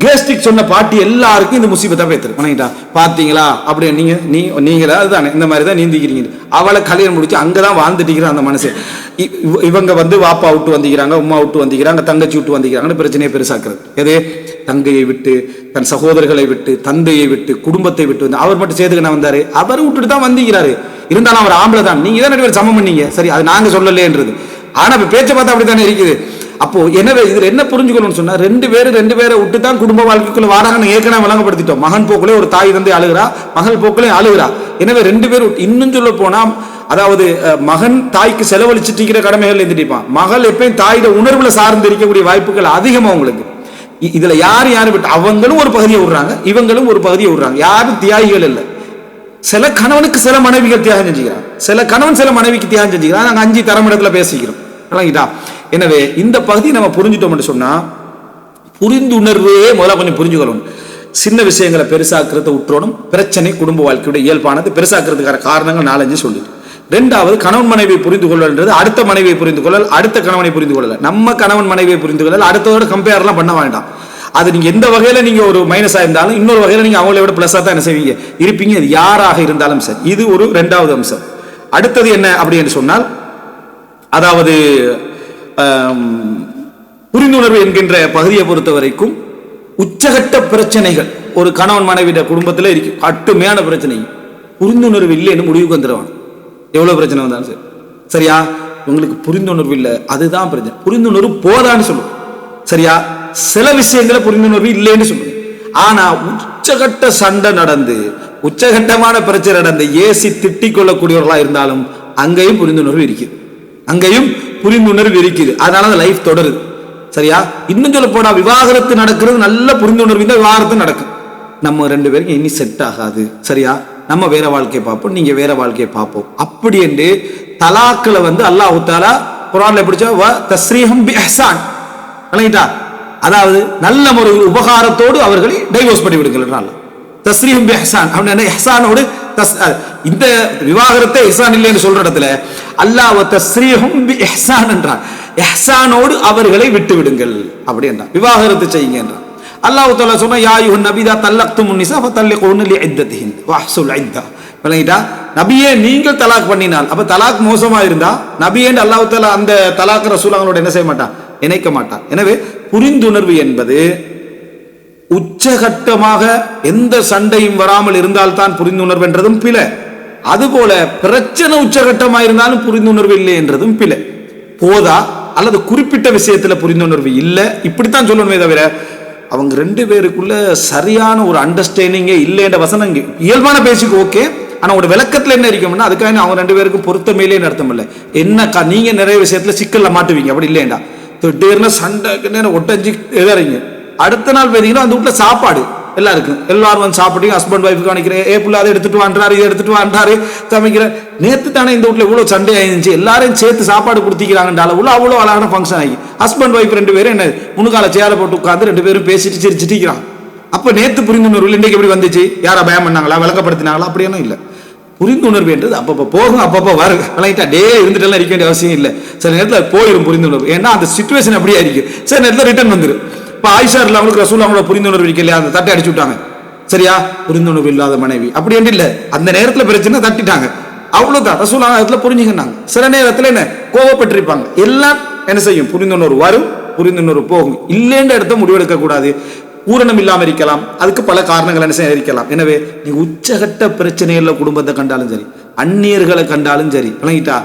கேஸ்டிக் சொன்ன பாட்டி எல்லாருக்கும் இந்த முசீபத்தா பேத்துரு பண்ணிட்டா பாத்தீங்களா அப்படி நீங்களா அதுதானே இந்த மாதிரி தான் நீந்திக்கிறீங்க. அவளை கல்யாணம் முடிச்சு அங்கதான் வாழ்ந்துட்டு அந்த மனுஷன். இவங்க வந்து வாப்பா விட்டு வந்திக்கிறாங்க, உமா விட்டு வந்திக்கிறாங்க, தங்கச்சி விட்டு வந்திக்கிறாங்கன்னு பிரச்சனையை பெருசாக்குறது. எது தங்கையை விட்டு, தன் சகோதரர்களை விட்டு, தந்தையை விட்டு, குடும்பத்தை விட்டு வந்து அவர் மட்டும் சேர்த்துக்கிட்ட வந்தாரு. அவர் விட்டுட்டு தான் வந்திக்கிறாரு. இருந்தாலும் அவர் ஆம்பளை தான். நீங்க தான் 2 பேரும் சமம் பண்ணீங்க சரி, அது நாங்க சொல்லலேன்றது. ஆனா இப்ப பேச்சை பார்த்தா அப்படித்தானே இருக்குது. அப்போ எனவே இதுல என்ன புரிஞ்சுக்கணும்னு சொன்னா 2 பேரை விட்டு தான் குடும்ப வாழ்க்கைக்குள்ள வாராங்கன்னு ஏற்கனவே விளங்கப்படுத்திட்டோம். மகன் போக்குலே ஒரு தாய் வந்து அழுகிறா, மகள் போக்குலே அழுகிறா. எனவே 2 பேரும் இன்னும் சொல்ல போனா அதாவது மகன் தாய்க்கு செலவழிச்சுட்டு இருக்கிற கடமைகள் எழுதிப்பான், மகள் எப்பயும் தாயோட உணர்வுல சார்ந்து இருக்கக்கூடிய வாய்ப்புகள் அதிகமா உங்களுக்கு. இதுல யாரு விட்டு அவங்களும் ஒரு பகுதியை விடுறாங்க, இவங்களும் ஒரு பகுதியை விடுறாங்க. யாரும் தியாகிகள் இல்லை. சில கணவனுக்கு சில மனைவிகள் தியாகம் செஞ்சுக்கிறாங்க, சில கணவன் சில மனைவிக்கு தியாகம் செஞ்சுக்கிறாங்க. நாங்க 5 தரமிடத்துல பேசிக்கிறோம். எனவே இந்த பகுதி நம்ம புரிஞ்சுட்டோம் சொன்னா புரிந்துணர்வே முதல்ல கொஞ்சம் புரிஞ்சுக்கணும். சின்ன விஷயங்களை பெருசாக்குறத விட்டுறணும். பிரச்சனை குடும்ப வாழ்க்கையுடைய இயல்பானது, பெருசாக்குறதுக்கான காரணங்கள் 4-5 சொல்லிட்டு. 2வது கணவன் மனைவியை புரிந்து கொள்ளல்ன்றது அடுத்த மனைவியை புரிந்து கொள்ளல், அடுத்த கணவனை புரிந்து கொள்ளல. நம்ம கணவன் மனைவியை புரிந்து கொள்ளல் அடுத்ததோட கம்பேர் எல்லாம் பண்ண வேண்டாம். அது நீங்க எந்த வகையில நீங்க ஒரு மைனஸா இருந்தாலும் இன்னொரு வகையில நீங்க அவங்கள விட பிளஸா தான் என்ன செய்வீங்க இருப்பீங்க. அது யாராக இருந்தாலும் சரி. இது ஒரு 2வது அம்சம். அடுத்தது என்ன அப்படின்னு சொன்னால் அதாவது புரிந்துணர்வு என்கின்ற பகுதியை பொறுத்த வரைக்கும் உச்சகட்ட பிரச்சனைகள் ஒரு கணவன் மனைவிட குடும்பத்தில் இருக்கு. கட்டுமையான பிரச்சனை புரிந்துணர்வு இல்லைன்னு முடிவுக்கு வந்துடுவாங்க. எவ்வளவு பிரச்சனை வந்தாலும் சரி சரியா. உங்களுக்கு புரிந்துணர்வு இல்லை அதுதான் பிரச்சனை. புரிந்துணர்வு போதான்னு சொல்லுவோம் சரியா. சில விஷயங்களை புரிந்துணர்வு இல்லைன்னு சொல்லுங்க. ஆனா உச்சகட்ட சண்டை நடந்து உச்சகட்டமான பிரச்சனை நடந்து ஏசி திட்டிக் கொள்ளக்கூடியவர்களா இருந்தாலும் அங்கேயும் புரிந்துணர்வு இருக்குது, அங்கேயும் புரிந்துணர்வு இருக்குது. அதனால அந்த லைஃப் தொடருது. சரியா? இன்னும் சொல்ல போனா விவாகரத்து நடக்கிறது நல்ல புரிந்துணர்வு தான் விவாகரத்து நடக்கும். நம்ம ரெண்டு பேருக்கு இனி செட் ஆகாது, சரியா, நம்ம வேற வாழ்க்கையை பார்ப்போம், நீங்க வேற வாழ்க்கையை பார்ப்போம் அப்படி என்று தலாக்களை அல்லாஹ் தஆலா குர்ஆன்ல பிடிச்சா தஸ்ரீஹம் பி இஹ்சான், அதாவது நல்ல ஒரு உபகாரத்தோடு அவர்களை டைவோர்ஸ் பண்ணி விடுங்கள். தஸ்ரீஹம் பி இஹ்சான் அப்படின்னா இஹ்சானோடு இந்த விவாகரத்தை இஹ்சான் இல்லைன்னு சொல்ற இடத்துல அல்லாஹ் தஸ்ரீஹம் பி இஹ்சான் என்றார். இஹ்சானோடு அவர்களை விட்டு விடுங்கள் அப்படி என்றார், விவாகரத்து செய்யுங்க என்றார். அல்லாஹ் தஆலா சொன்னா யா அய்யுஹன் நபி இதா தல்லக்துமுன் நிஸா ஃபதல்லிகுஹுன்ன லிஇத்தத்திஹின் வஹ்சுல் இத்தா. விளங்கிட்டா? நபியே நீங்கள் தலாக் பண்ணினால், அப்ப தலாக் மோசமா இருந்தா நபியே அல்லாஹ் தஆலா அந்த தலாக் ரசூலுங்களோட என்ன செய்ய மாட்டான், இணைக்க மாட்டான். எனவே புரிந்துணர்வு என்பது உச்சகட்டமாக எந்த சண்டையும் வராமல் இருந்தால்தான் புரிந்துணர்வு என்றதும் பிழை. அதுபோல பிரச்சனை உச்சகட்டமாக இருந்தாலும் புரிந்துணர்வு இல்லை என்றதும் பிழை. போதா அல்லது குறிப்பிட்ட விஷயத்துல புரிந்துணர்வு இல்லை இப்படித்தான் சொல்லணுமே தவிர அவங்க ரெண்டு பேருக்குள்ள சரியான ஒரு அண்டர்ஸ்டாண்டிங்கே இல்லைன்ற வசனம் இயல்பான பேச்சுக்கு ஓகே. ஆனா ஒரு விளக்கத்துல என்ன இருக்கும்னா அதுக்காக அவங்க ரெண்டு பேருக்கும் பொருத்தமையிலே அர்த்தம் இல்லை. என்ன நீங்க நிறைய விஷயத்துல சிக்கல்ல மாட்டுவீங்க, அப்படி இல்லையா? திடீர்னு சண்டை ஒட்டஞ்சு எதறீங்க, அடுத்த நாள் பார்த்தீங்கன்னா அந்த வீட்டுல சாப்பாடு எல்லாருக்கும் எல்லாரும் சாப்பிட்டு ஹஸ்பண்ட் ஒய்ஃப் காணிக்கிறேன் ஏ புள்ள அதை எடுத்துட்டு வாண்டாரு இதை எடுத்துட்டு வாண்டாரு சமைக்கிற. நேற்று தானே இந்த வீட்டுல இவ்வளவு சண்டை ஆயிருந்துச்சு, எல்லாரையும் சேர்த்து சாப்பாடு கொடுத்திக்கிறாங்கன்றால உள்ள அவ்வளோ அழகான ஃபங்க்ஷன் ஆகி ஹஸ்பண்ட் ஒய்ஃப் ரெண்டு பேரும் என்ன முன்னுக்கால சேர போட்டு உட்காந்து ரெண்டு பேரும் பேசிட்டு சிரிச்சிட்டிக்கிறான். அப்ப நேற்று புரிந்துணர்வு இன்னைக்கு எப்படி வந்துச்சு? யாரா பயம் பண்ணாங்களா, விளக்கப்படுத்தினாங்களா? அப்படியெல்லாம் இல்லை. புரிந்துணர்வு என்றது அப்பப்போ போகும், அப்பப்போ வரும். விளங்கிட்டா டே இருந்துட்டு இருக்க வேண்டிய அவசியம் இல்லை. சில நேரத்தில் போயிடும் புரிந்துணர்வு, ஏன்னா அந்த சிச்சுவேஷன் அப்படியே இருக்கு. சில நேரத்தில் ரிட்டர்ன் வந்துடும். இப்போ ஆயிஷா இல்லை அவங்களுக்கு ரசூல் அவங்களோட புரிந்துணர்வு இருக்கு இல்லையா, அந்த தட்டை அடிச்சு விட்டாங்க. சரியா? புரிந்துணர்வு இல்லாத மனைவி அப்படி என்று இல்லை, அந்த நேரத்தில் பிரச்சனை தட்டிட்டாங்க அவ்வளவுதான். ரசூல் இடத்துல புரிஞ்சுக்கினாங்க. சில நேரத்தில் என்ன கோவப்பட்டிருப்பாங்க. எல்லாம் என்ன செய்யும், புரிந்துணர்வு வரும், புரிந்துணர்வு போகும். இல்லைன்ற இடத்த முடிவெடுக்க கூடாது. பூரணம் இல்லாமல் இருக்கலாம், அதுக்கு பல காரணங்கள் என்ன செய்ய இருக்கலாம். எனவே நீ உச்சகட்ட பிரச்சனைகள்ல குடும்பத்தை கண்டாலும் சரி, அந்நியர்களை கண்டாலும் சரி, விளங்கிட்டா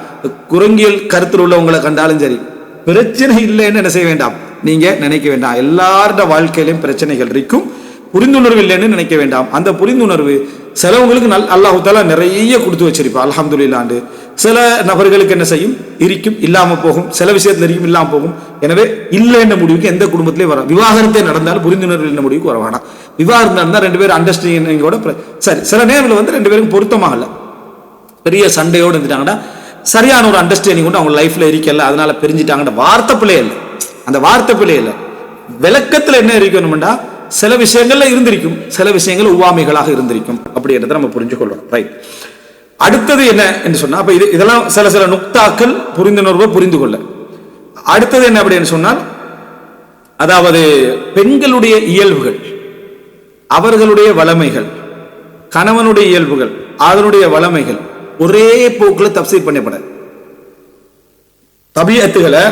குரங்கியல் கருத்தில் உள்ளவங்களை கண்டாலும் சரி, பிரச்சனை இல்லைன்னு என்ன செய்ய வேண்டாம், நீங்க நினைக்க வேண்டாம். எல்லாரோட வாழ்க்கையிலும் பிரச்சனைகள் இருக்கும். புரிந்துணர்வு இல்லைன்னு நினைக்க வேண்டாம். அந்த புரிந்துணர்வு சிலவங்களுக்கு அல்லாஹ் தஆலா நிறைய கொடுத்து வச்சிருப்பா அல்ஹம்துலில்லாஹ். சில நபர்களுக்கு என்ன செய்யும், இருக்கும், இல்லாம போகும். சில விஷயத்துல இருக்கும், இல்லாம போகும். எனவே இல்லை என்ற முடிவுக்கு எந்த குடும்பத்திலேயே வர விவாகரத்தை நடந்தாலும் புரிந்துணர்வு என்ற முடிவுக்கு வர வேணாம். விவாகரம் நடந்தால் ரெண்டு பேரும் அண்டர்ஸ்டாண்டிங்கோட சரி. சில நேரத்தில் ரெண்டு பேரும் பொருத்தமாக இல்லை, பெரிய சண்டையோடு இருந்துட்டாங்கன்னா சரியான ஒரு அண்டர்ஸ்டாண்டிங் கொண்டு அவங்க லைஃப்ல இருக்கல, அதனால பிரிஞ்சுட்டாங்கன்ற வார்த்தை பிள்ளை இல்லை. அந்த வார்த்தை பிள்ளை இல்லை. விளக்கத்துல என்ன இருக்கணும்னா சில விஷயங்கள்ல இருந்திருக்கும், சில விஷயங்கள் உவாமைகளாக இருந்திருக்கும் அப்படின்றத நம்ம புரிஞ்சு கொள்ளணும். ரைட். அடுத்தது என்ன என்று சொன்னா, அப்ப இதெல்லாம் சில சில நுக்தாக்கள் புரிந்துணர்வை புரிந்து கொள்ள. அடுத்தது என்ன அப்படின்னு சொன்னால், அதாவது பெண்களுடைய இயல்புகள், அவர்களுடைய வளமைகள், கணவனுடைய இயல்புகள், அதனுடைய வளமைகள் ஒரே போக்கில் தப்சீர் பண்ணப்பட, தபியத்துகளை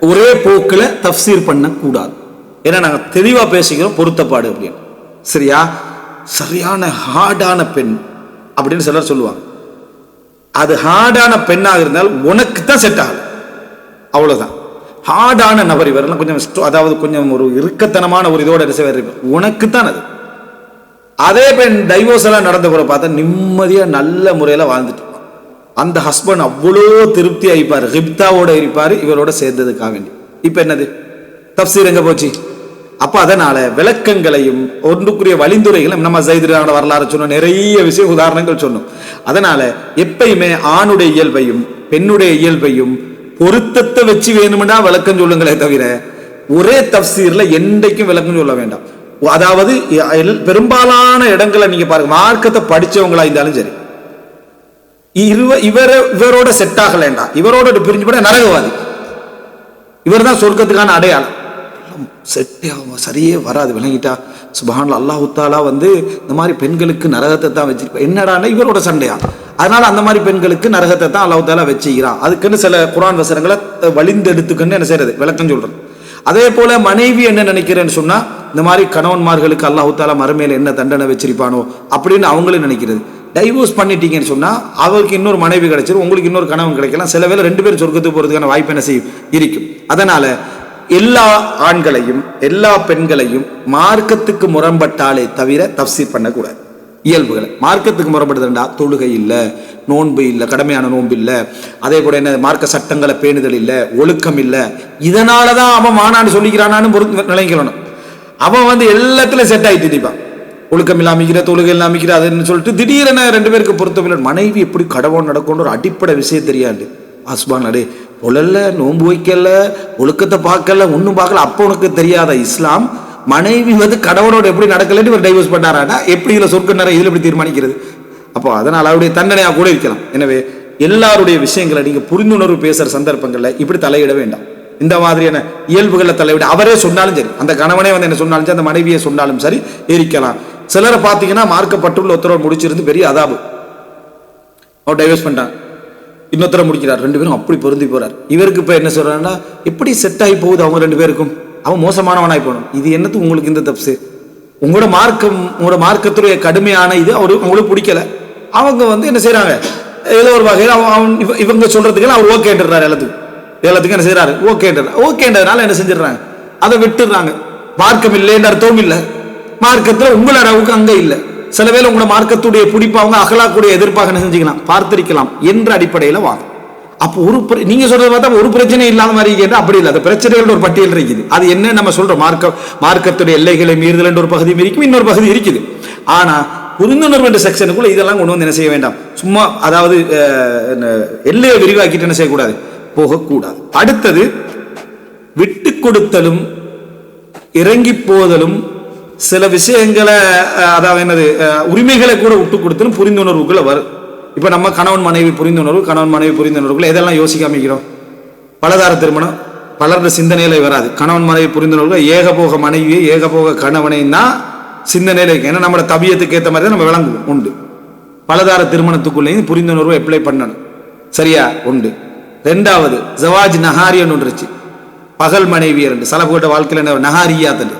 ஒரே போக்கில் தப்சீர் பண்ண கூடாது. ஏன்னா நாங்க தெளிவா பேசிக்கிறோம் பொருத்தப்பாடு அப்படின்னு. சரியா? சரியான ஹார்டான பெண் அப்படின்னு சிலர் சொல்லுவாங்க. அது ஹார்டான பெண்ணாக இருந்தால் உனக்கு தான் செட் ஆகல, அவ்வளவுதான். ஹார்டான நபர் இவரெல்லாம் கொஞ்சம் அதாவது கொஞ்சம் ஒரு இறுக்கத்தனமான ஒரு இதோட உனக்கு தான் அது. அதே பெண் டைவோர்ஸ் எல்லாம் நடந்த கூட பார்த்தா நிம்மதியா நல்ல முறையில வாழ்ந்துட்டு அந்த ஹஸ்பண்ட் அவ்வளோ திருப்தி ஆயிப்பாரு, ஹிப்தாவோட இருப்பாரு இவரோட சேர்ந்ததுக்காக வேண்டி. இப்ப என்னது தப்சீர் எங்க போச்சு? அப்ப அதனால விளக்கங்களையும் ஒன்றுக்குரிய வழிந்துரைகளும் நம்ம ஜைதுரான வரலாறு சொன்னோம், நிறைய விஷயம் உதாரணங்கள் சொன்னோம். அதனால எப்பயுமே ஆணுடைய இயல்பையும் பெண்ணுடைய இயல்பையும் பொருத்தத்தை வச்சு வேணும்னா விளக்கம் சொல்லுங்களே தவிர ஒரே தப்சீர்ல என்றைக்கும் விளக்கம் சொல்ல வேண்டாம். அதாவது பெரும்பாலான இடங்களை நீங்க பாருங்க, மார்க்கத்தை படிச்சவங்களா இருந்தாலும் சரி, இவரோட செட் ஆகலண்டா, இவரோட பிரிஞ்சு போட நரகவாதி, இவர் தான் சொர்க்கத்துக்கான அடையாளம். செட்டே சரியே வராது. விளங்கிட்டா? சுப்ஹானல்லாஹ். அல்லாஹ் தஆலா இந்த மாதிரி பெண்களுக்கு நரகத்தை தான் வச்சிருப்பா. என்னடான்னா இவரோட சண்டையா, அதனால அந்த மாதிரி பெண்களுக்கு நரகத்தை தான் அல்லாஹ் தஆலா வச்சுக்கிறான். அதுக்குன்னு சில குர்ஆன் வசனங்களை வலிந்தெடுத்துக்கன்னு என்ன செய்யறது, விளக்கம் சொல்றது. அதே போல மனைவி என்ன நினைக்கிறேன்னு சொன்னா, இந்த மாதிரி கணவன்மார்களுக்கு அல்லாஹ் தஆலா மறுமையில என்ன தண்டனை வச்சிருப்பானோ அப்படின்னு அவங்களும் நினைக்கிறது. டைவோர்ஸ் பண்ணிட்டீங்கன்னு சொன்னா அவருக்கு இன்னொரு மனைவி கிடைச்சிரும், உங்களுக்கு இன்னொரு கணவன் கிடைக்கலாம். சில வேளை ரெண்டு பேரும் சொர்க்கத்துக்கு போறதுக்கான வாய்ப்பு என்ன செய்யும் இருக்கும். அதனால எல்லா ஆண்களையும் எல்லா பெண்களையும் மார்க்கத்துக்கு முரண்பட்டாலே தவிர தஃசீர் பண்ணக்கூடாது. இயல்புகளை மார்க்கத்துக்கு முரண்படுதுண்டா தொழுகை இல்லை, நோன்பு இல்லை, கடமையான நோன்பு இல்லை, அதே போல என்ன மார்க்க சட்டங்களை பேணுதல் இல்லை, ஒழுக்கம் இல்லை, இதனாலதான் அவன் மானான்னு சொல்லிக்கிறானான்னு நினைக்கணும். அவன் எல்லாத்துலயும் செட் ஆகிட்டு நிற்பான். ஒழுக்கம் இல்லாமிக்கிற, தொழுகை இல்லாமிக்கிற அதுன்னு சொல்லிட்டு திடீரென 2 பேருக்கு பொறுத்தவரை மனைவி எப்படி கடவுள் நடக்கும்னு ஒரு அடிப்படை விஷயம் தெரியாது. ஹஸ்பான் அடே பொழல்ல, நோன்பு வைக்கல, ஒழுக்கத்தை பார்க்கல, ஒன்றும் பார்க்கல, அப்போ உனக்கு தெரியாத இஸ்லாம் மனைவி கடவுளோட எப்படி நடக்கலன்னு ஒரு டைவர்ஸ் பண்ணாரானா எப்படி இதில் சொர்க்க நிறைய இதில் எப்படி தீர்மானிக்கிறது? அப்போ அதனால் அவருடைய தண்டனையாக கூட இருக்கலாம். எனவே எல்லாருடைய விஷயங்களை நீங்கள் புரிந்துணர்வு பேசுகிற சந்தர்ப்பங்களில் இப்படி தலையிட வேண்டாம். இந்த மாதிரியான இயல்புகளில் தலைவிட அவரே சொன்னாலும் சரி, அந்த கணவனே என்ன சொன்னாலும் சரி, அந்த மனைவியை சொன்னாலும் சரி இருக்கலாம். சிலரை பார்த்தீங்கன்னா மார்க்கப்பட்டுள்ள ஒருத்தரோடு முடிச்சிருந்து பெரிய அதாபு, அவர் டைவர்ஸ் பண்ணிட்டாங்க, இன்னொருத்தரை முடிக்கிறார், 2 பேரும் அப்படி பொருந்தி போறார். இவருக்கு இப்போ என்ன சொல்றாருன்னா எப்படி செட் ஆகி போகுது அவங்க 2 பேருக்கும், அவன் மோசமானவனாய் போகணும். இது என்னது உங்களுக்கு இந்த தப்சு? உங்களோட மார்க்கத்துடைய கடுமையான இது உங்களுக்கு பிடிக்கல. அவங்க என்ன செய்யறாங்க, ஏதோ ஒரு வகையில் இவங்க சொல்றதுக்கு அவர் ஓகேன்றாரு, எல்லாத்துக்கும் என்ன செய்யறாரு, ஓகேன்றதுனால என்ன செஞ்சிடறாங்க, அதை விட்டுறாங்க. மார்க்கம் இல்லைன்ற அர்த்தமும் இல்லை, மார்க்கத்தில் உங்களோட அளவுக்கு அங்க இல்லை. சில வேளை உங்களோட மார்க்கத்துடைய பிடிப்பு அவங்க அகலாக்கூடிய எதிர்ப்பாக என்ன செஞ்சுக்கலாம், பார்த்திருக்கலாம் என்ற அடிப்படையில் வாங்க. அப்போ நீங்க சொல்றது பார்த்தா ஒரு பிரச்சனை இல்லாத மாதிரி கேட்டால் அப்படி இல்லை. அது பிரச்சனைகள் ஒரு பட்டியல் இருக்குது. அது என்ன நம்ம சொல்றோம், மார்க்கத்துடைய எல்லைகளை மீறுதல் என்ற ஒரு பகுதி இருக்கும், இன்னொரு பகுதி இருக்குது. ஆனா புரிந்துணர்வு என்ற செக்ஷனுக்குள்ள இதெல்லாம் கொண்டு என்ன செய்ய வேண்டாம், சும்மா அதாவது எல்லையை விரிவாக்கிட்டு என்ன செய்யக்கூடாது, போகக்கூடாது. அடுத்தது விட்டு கொடுத்தலும் இறங்கி போதலும், சில விஷயங்களை அதாவது என்னது உரிமைகளை கூட விட்டு கொடுத்தலும் புரிந்துணர்வுக்குள்ள வரும். இப்ப நம்ம கணவன் மனைவி புரிந்துணர்வுக்குள்ள எதெல்லாம் யோசிக்காமிக்கிறோம், பலதார திருமணம் பலருடைய சிந்தனையில வராது. கணவன் மனைவி புரிந்துணர்வு ஏகபோக மனைவி ஏகபோக கணவனை தான் சிந்தனையில இருக்கு. ஏன்னா நம்ம தபியத்துக்கு ஏற்ற மாதிரி தான் நம்ம விளங்குவோம் உண்டு. பலதார திருமணத்துக்குள்ளேயும் புரிந்துணர்வு அப்ளை பண்ணணும், சரியா உண்டு. 2வது ஜவாஜ் நஹாரியன்னு ஒன்றுச்சு, பகல் மனைவி ரெண்டு சலப்புகட்ட வாழ்க்கையில் என்ன நஹாரியா தண்டு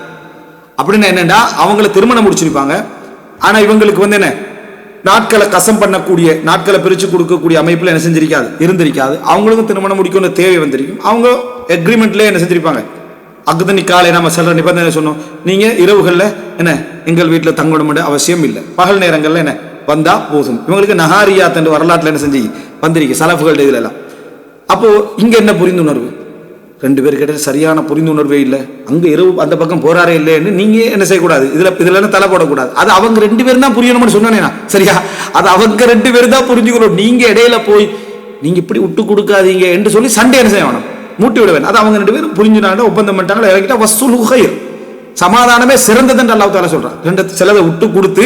அப்படின்னா என்னன்னா அவங்களை திருமணம் முடிச்சிருப்பாங்க. ஆனா இவங்களுக்கு என்ன நாட்களை கசம் பண்ணக்கூடிய, நாட்களை பிரிச்சு கொடுக்கக்கூடிய அமைப்புல என்ன செஞ்சிருக்காது, இருந்திருக்காது. அவங்களுக்கும் திருமணம் முடிக்கணும் தேவை வந்திருக்கும். அவங்க எக்ரிமெண்ட்ல என்ன செஞ்சிருப்பாங்க, அக்குதனி காலை நம்ம சொல்ற நிபந்தனை சொன்னோம், நீங்க இரவுகள்ல என்ன எங்கள் வீட்டுல தங்கணும் அவசியம் இல்லை, பகல் நேரங்கள்ல என்ன வந்தா போதும். இவங்களுக்கு நஹாரியா தண்டு வரலாற்றுல என்ன செஞ்சு வந்திருக்கு சலப்புகள் இதுல எல்லாம். அப்போ இங்க என்ன புரிந்துணர்வு, 2 பேருக்கு சரியான புரிந்துணர்வே இல்லை, அங்க இரவு அந்த பக்கம் போறாரே இல்லைன்னு நீங்க என்ன செய்யக்கூடாது, இதுல தலை போடக்கூடாது. அது அவங்க 2 பேரும் தான் புரியணும்னு சொன்னேன்னா சரியா, அது அவங்க 2 பேரும் தான் புரிஞ்சுக்கணும். நீங்க இடையில போய் நீங்க இப்படி விட்டு கொடுக்காதீங்க என்று சொல்லி சண்டை என்ன செய்யணும், மூட்டி விட வேணும். அது அவங்க 2 பேரும் புரிஞ்சுனாங்க, ஒப்பந்தம் பண்ணிட்டாங்க, இறங்கிட்டா வசூல் ஹைர், சமாதானமே சிறந்ததுன்னு அல்லாஹ் தஆலா சொல்றான். சிலதை விட்டு கொடுத்து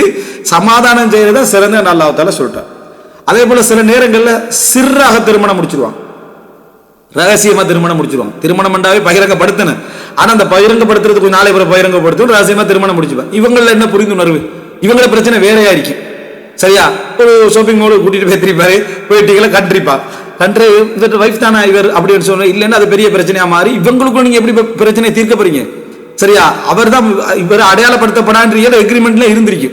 சமாதானம் செய்யறத சிறந்தது அல்லாஹ் தஆலா சொல்றான். அதே போல சில நேரங்கள்ல சிறாக திருமணம் முடிச்சிருவாங்க, ரகசியமா திருமணம் முடிச்சிருவாங்க. திருமணம் பண்ணாவே பகிரங்கப்படுத்தணும். ஆனா அந்த பகிரங்கப்படுத்துறது கொஞ்சம் நாளை பிறகு பகிரங்கப்படுத்தும், ரகசியமா திருமணம் முடிச்சுப்பாங்க. இவங்கள என்ன புரிந்துணர்வு, இவங்கள பிரச்சனை வேறையா இருக்கு, சரியா. ஒரு ஷாப்பிங் மால் கூட்டிட்டு போயிருப்பாரு, போயிட்டீங்களா கண்ட்ரிப்பா கண்ட்ரி வைஃப் தானே இவர் அப்படின்னு சொன்ன இல்லைன்னா அது பெரிய பிரச்சனையா மாறி இவங்களுக்கும் நீங்க எப்படி பிரச்சனையை தீர்க்க போறீங்க, சரியா. அவர் தான் இவர் அடையாளப்படுத்தப்படான்ற எக்ரிமெண்ட்ல இருந்திருக்கு,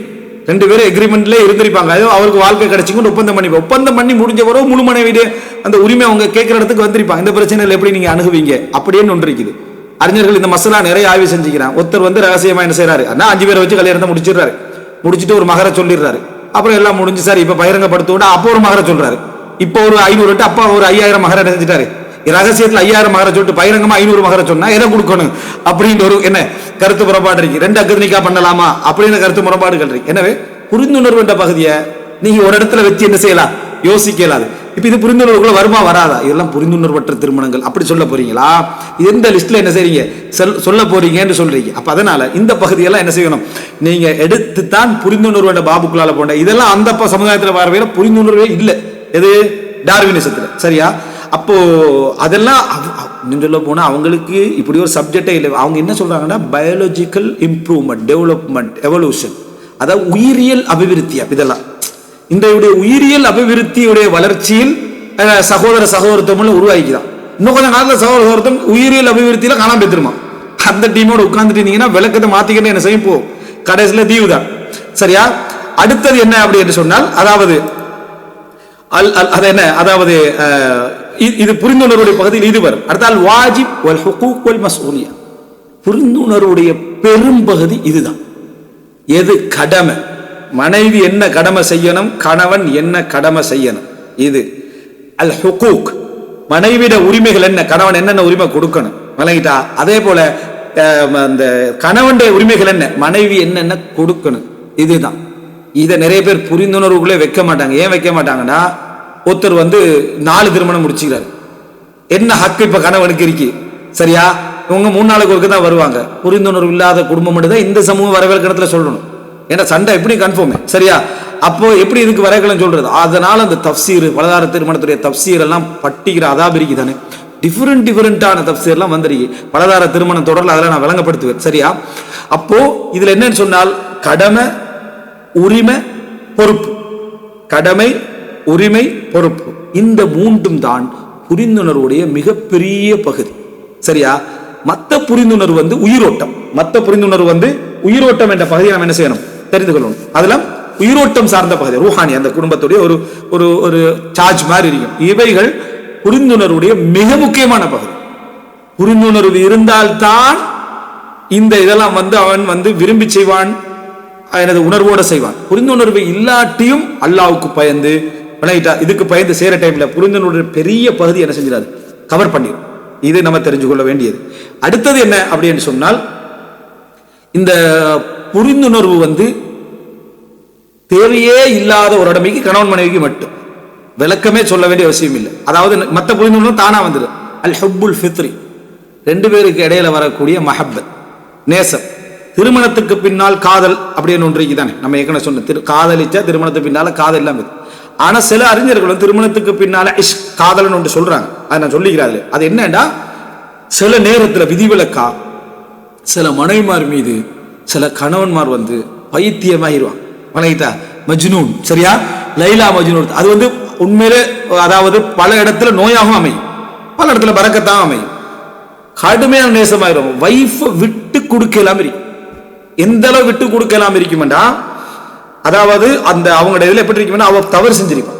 2 பேரும் எக்ரிமெண்ட்ல இருந்திருப்பாங்க. அவருக்கு வாழ்க்கை கிடைச்சிக்கும் ஒப்பந்தம் பண்ணி முடிஞ்ச பிறகு முழு மனைவிட அந்த உரிமை அவங்க கேட்கிற இடத்துக்கு வந்திருப்பாங்க. இந்த பிரச்சனையில் எப்படி நீங்க அணுகுவீங்க அப்படின்னு ஒன்று இருக்குது. அறிஞர்கள் இந்த மசாலா நிறைய ஆய்வு செஞ்சுக்கிறாங்க. ஒருத்தர் ரகசியமா என்ன செய்யறாரு, 5 பேரை வச்சு கல்யாணத்தை முடிச்சிடுறாரு, முடிச்சுட்டு ஒரு மகரை சொல்லிடுறாரு. அப்புறம் எல்லாம் முடிஞ்சு சார் இப்ப பகிரங்கப்படுத்த விட அப்போ ஒரு மகரை சொல்றாரு. இப்போ ஒரு 500 அப்பா ஒரு 5000 மகரை செஞ்சுட்டாரு. ரகசியத்துல 5000 மகரை சொல்லிட்டு பகிரங்கமா 500 மகரை சொன்னா எதை கொடுக்கணும் அப்படின்னு ஒரு என்ன கருத்து முறைப்பாடு இருக்கு. 2 அக்னிக்கா பண்ணலாமா அப்படின்னு கருத்து முறைப்பாடுகள் இருக்கு. எனவே புரிந்துணர்வு என்ற பகுதியை நீங்க ஒரு இடத்துல வச்சு என்ன செய்யலாம், யோசிக்கலாது. இப்ப இது புரிந்துணர்வுக்குள்ள வருமா வராதா, இதெல்லாம் புரிந்துணர்வற்ற திருமணங்கள் அப்படி சொல்ல போறீங்களா, எந்த லிஸ்ட்ல என்ன செய்றீங்க சொல்ல போறீங்கன்னு சொல்றீங்க. அப்ப அதனால இந்த பகுதியெல்லாம் என்ன செய்யணும், நீங்க எடுத்துத்தான் புரிந்துணர்வு என்ற பாபுக்குள்ளால போன இதெல்லாம் அந்த சமுதாயத்துல வரவே புரிந்துணர்வே இல்லை, எது டார்வினிசத்துல, சரியா. அப்போ அதெல்லாம் சொல்ல போனா அவங்களுக்கு இப்படி ஒரு சப்ஜெக்டே இல்லை. அவங்க என்ன சொல்றாங்கன்னா பயாலஜிக்கல் இம்ப்ரூவ்மெண்ட், டெவலப்மெண்ட், எவல்யூஷன், அதாவது உயிரியல் அபிவிருத்தி. இதெல்லாம் இன்றைய உயிரியல் அபிவிருத்தியுடைய வளர்ச்சியில் சகோதர சகோதரத்துவம் உருவாக்கிதான். இன்னும் கொஞ்சம் காலத்தில் சகோதர சகோதரத்துவம் உயிரியல் அபிவிருத்தியில காணாம பெற்றுருமா. அந்த டீமோட உட்கார்ந்துட்டீங்கன்னா விளக்கத்தை மாத்திக்கிட்டு என்ன செய்யும், போ கடைசியில தீவு தான், சரியா. அடுத்தது என்ன அப்படி என்று சொன்னால், அதாவது அது என்ன, அதாவது இது புரிந்துணர்வுடைய பகுதியில் இது வரும். அடுத்தால் வாஜிப் வல் ஹுகூக் வல் மஸ்ஊலியா. புரிந்துணர்வுடைய பெரும் பகுதி இதுதான். எது கடமை, மனைவி என்ன கடமை செய்யணும், கணவன் என்ன கடமை செய்யணும், இது அல் ஹுகூக். மனைவிட உரிமைகள் என்ன, கணவன் என்னென்ன உரிமை கொடுக்கணும், விளங்கிட்டா? அதே போல அந்த கணவனுடைய உரிமைகள் என்ன, மனைவி என்னென்ன கொடுக்கணும், இதுதான். இதை நிறைய பேர் புரிந்துணர்வுக்குள்ளே வைக்க மாட்டாங்க. ஏன் வைக்க மாட்டாங்கன்னா, ஒருத்தர் 4 திருமணம் முடிச்சுக்கிறார். என்ன ஹக்கு இப்ப கணவனுக்கு இருக்கு, சரியா? இவங்க 3 நாளுக்கு ஒருக்க தான் வருவாங்க. புரிந்துணர்வு இல்லாத குடும்பம் மட்டும்தான் இந்த சமூக வரவேற்கிறதுல சொல்லணும். ஏன்னா சண்டை எப்படி கன்ஃபார்ம், சரியா? அப்போ எப்படி இதுக்கு வரைக்கலாம் சொல்றது? அதனால அந்த தப்சீர், பலதார திருமணத்துடைய தப்சீர் எல்லாம் பட்டிக்கிற அதாபிரிக்கு தானே டிஃபரெண்டான தப்சீர்லாம் வந்துருக்கு. பலதார திருமணம் தொடர்ல அதெல்லாம் நான் விளங்கப்படுத்துவேன், சரியா? அப்போ இதுல என்னன்னு சொன்னால், கடமை, உரிமை, பொறுப்பு. கடமை, உரிமை, பொறுப்பு, இந்த 3ம் தான் புரிந்துணர்வுடைய மிகப்பெரிய பகுதி, சரியா? மத்த புரிந்துணர்வு உயிரோட்டம். மத்த புரிந்துணர்வு உயிரோட்டம் என்ற பகுதியை நம்ம என்ன செய்யணும், தெரிந்து கொள்ளணும். அதுல உயிரோட்டம் சார்ந்த பகுதி ரூஹானி, அந்த குடும்பத்துடைய ஒரு ஒரு ஒரு சார்ஜ் மாதிரி இருக்கும். இவைகள் புரிந்துணர்வுடைய மிக முக்கியமான பகுதி. புரிந்துணர்வு இருந்தால்தான் இந்த இதெல்லாம் அவன் விரும்பி செய்வான், எனது உணர்வோட செய்வான். புரிந்துணர்வு இல்லாட்டியும் அல்லாவுக்கு பயந்து, இதுக்கு பயந்து சேர டைம்ல புரிந்துணர்வு பெரிய பகுதி என்ன செஞ்சிடாது, கவர் பண்ணிடும். இது நம்ம தெரிஞ்சு கொள்ள வேண்டியது. அடுத்தது என்ன அப்படின்னு சொன்னால், இந்த புரிந்துணர்வு தேவையே இல்லாத ஒரு உடமைக்கு, கணவன் மனைவிக்கு மட்டும். விளக்கமே சொல்ல வேண்டிய அவசியம் இல்லை. அதாவது மற்ற புரிந்துணர்வு தானா வந்துடும். அல் ஹுப்புல் ஃபித்ரி, 2 பேருக்கு இடையில வரக்கூடிய மஹப்பத், நேசம். திருமணத்துக்கு பின்னால் காதல் அப்படின்னு ஒன்றைக்கு தானே நம்ம ஏற்கனவே சொன்ன, காதலிச்சா திருமணத்துக்கு பின்னால காதல் இல்லாம. ஆனா சில அறிஞர்களும் திருமணத்துக்கு பின்னால காதல்னு ஒன்று சொல்றாங்க. அதை நான் சொல்லிக்கிறாரு. அது என்னன்னா, சில நேரத்துல விதிவிலக்கா சில மனைவிமார் மீது சில கணவன்மார் பைத்தியமாயிருவான், வணங்கிட்டா மஜ்னூன், சரியா? லைலா மஜ்னூன். அது உண்மையிலே, அதாவது பல இடத்துல நோயாகவும் அமையும், பல இடத்துல பறக்கத்தான் அமையும். கடுமையான நேசமாயிரும். வைஃப் விட்டு கொடுக்கலாம் இருக்கும். எந்த அளவு விட்டு கொடுக்கலாம் இருக்குமெண்டா, அதாவது அந்த அவங்களோட இதில் எப்படி இருக்குமெண்டா, அவ தவறு செஞ்சிருப்பான்,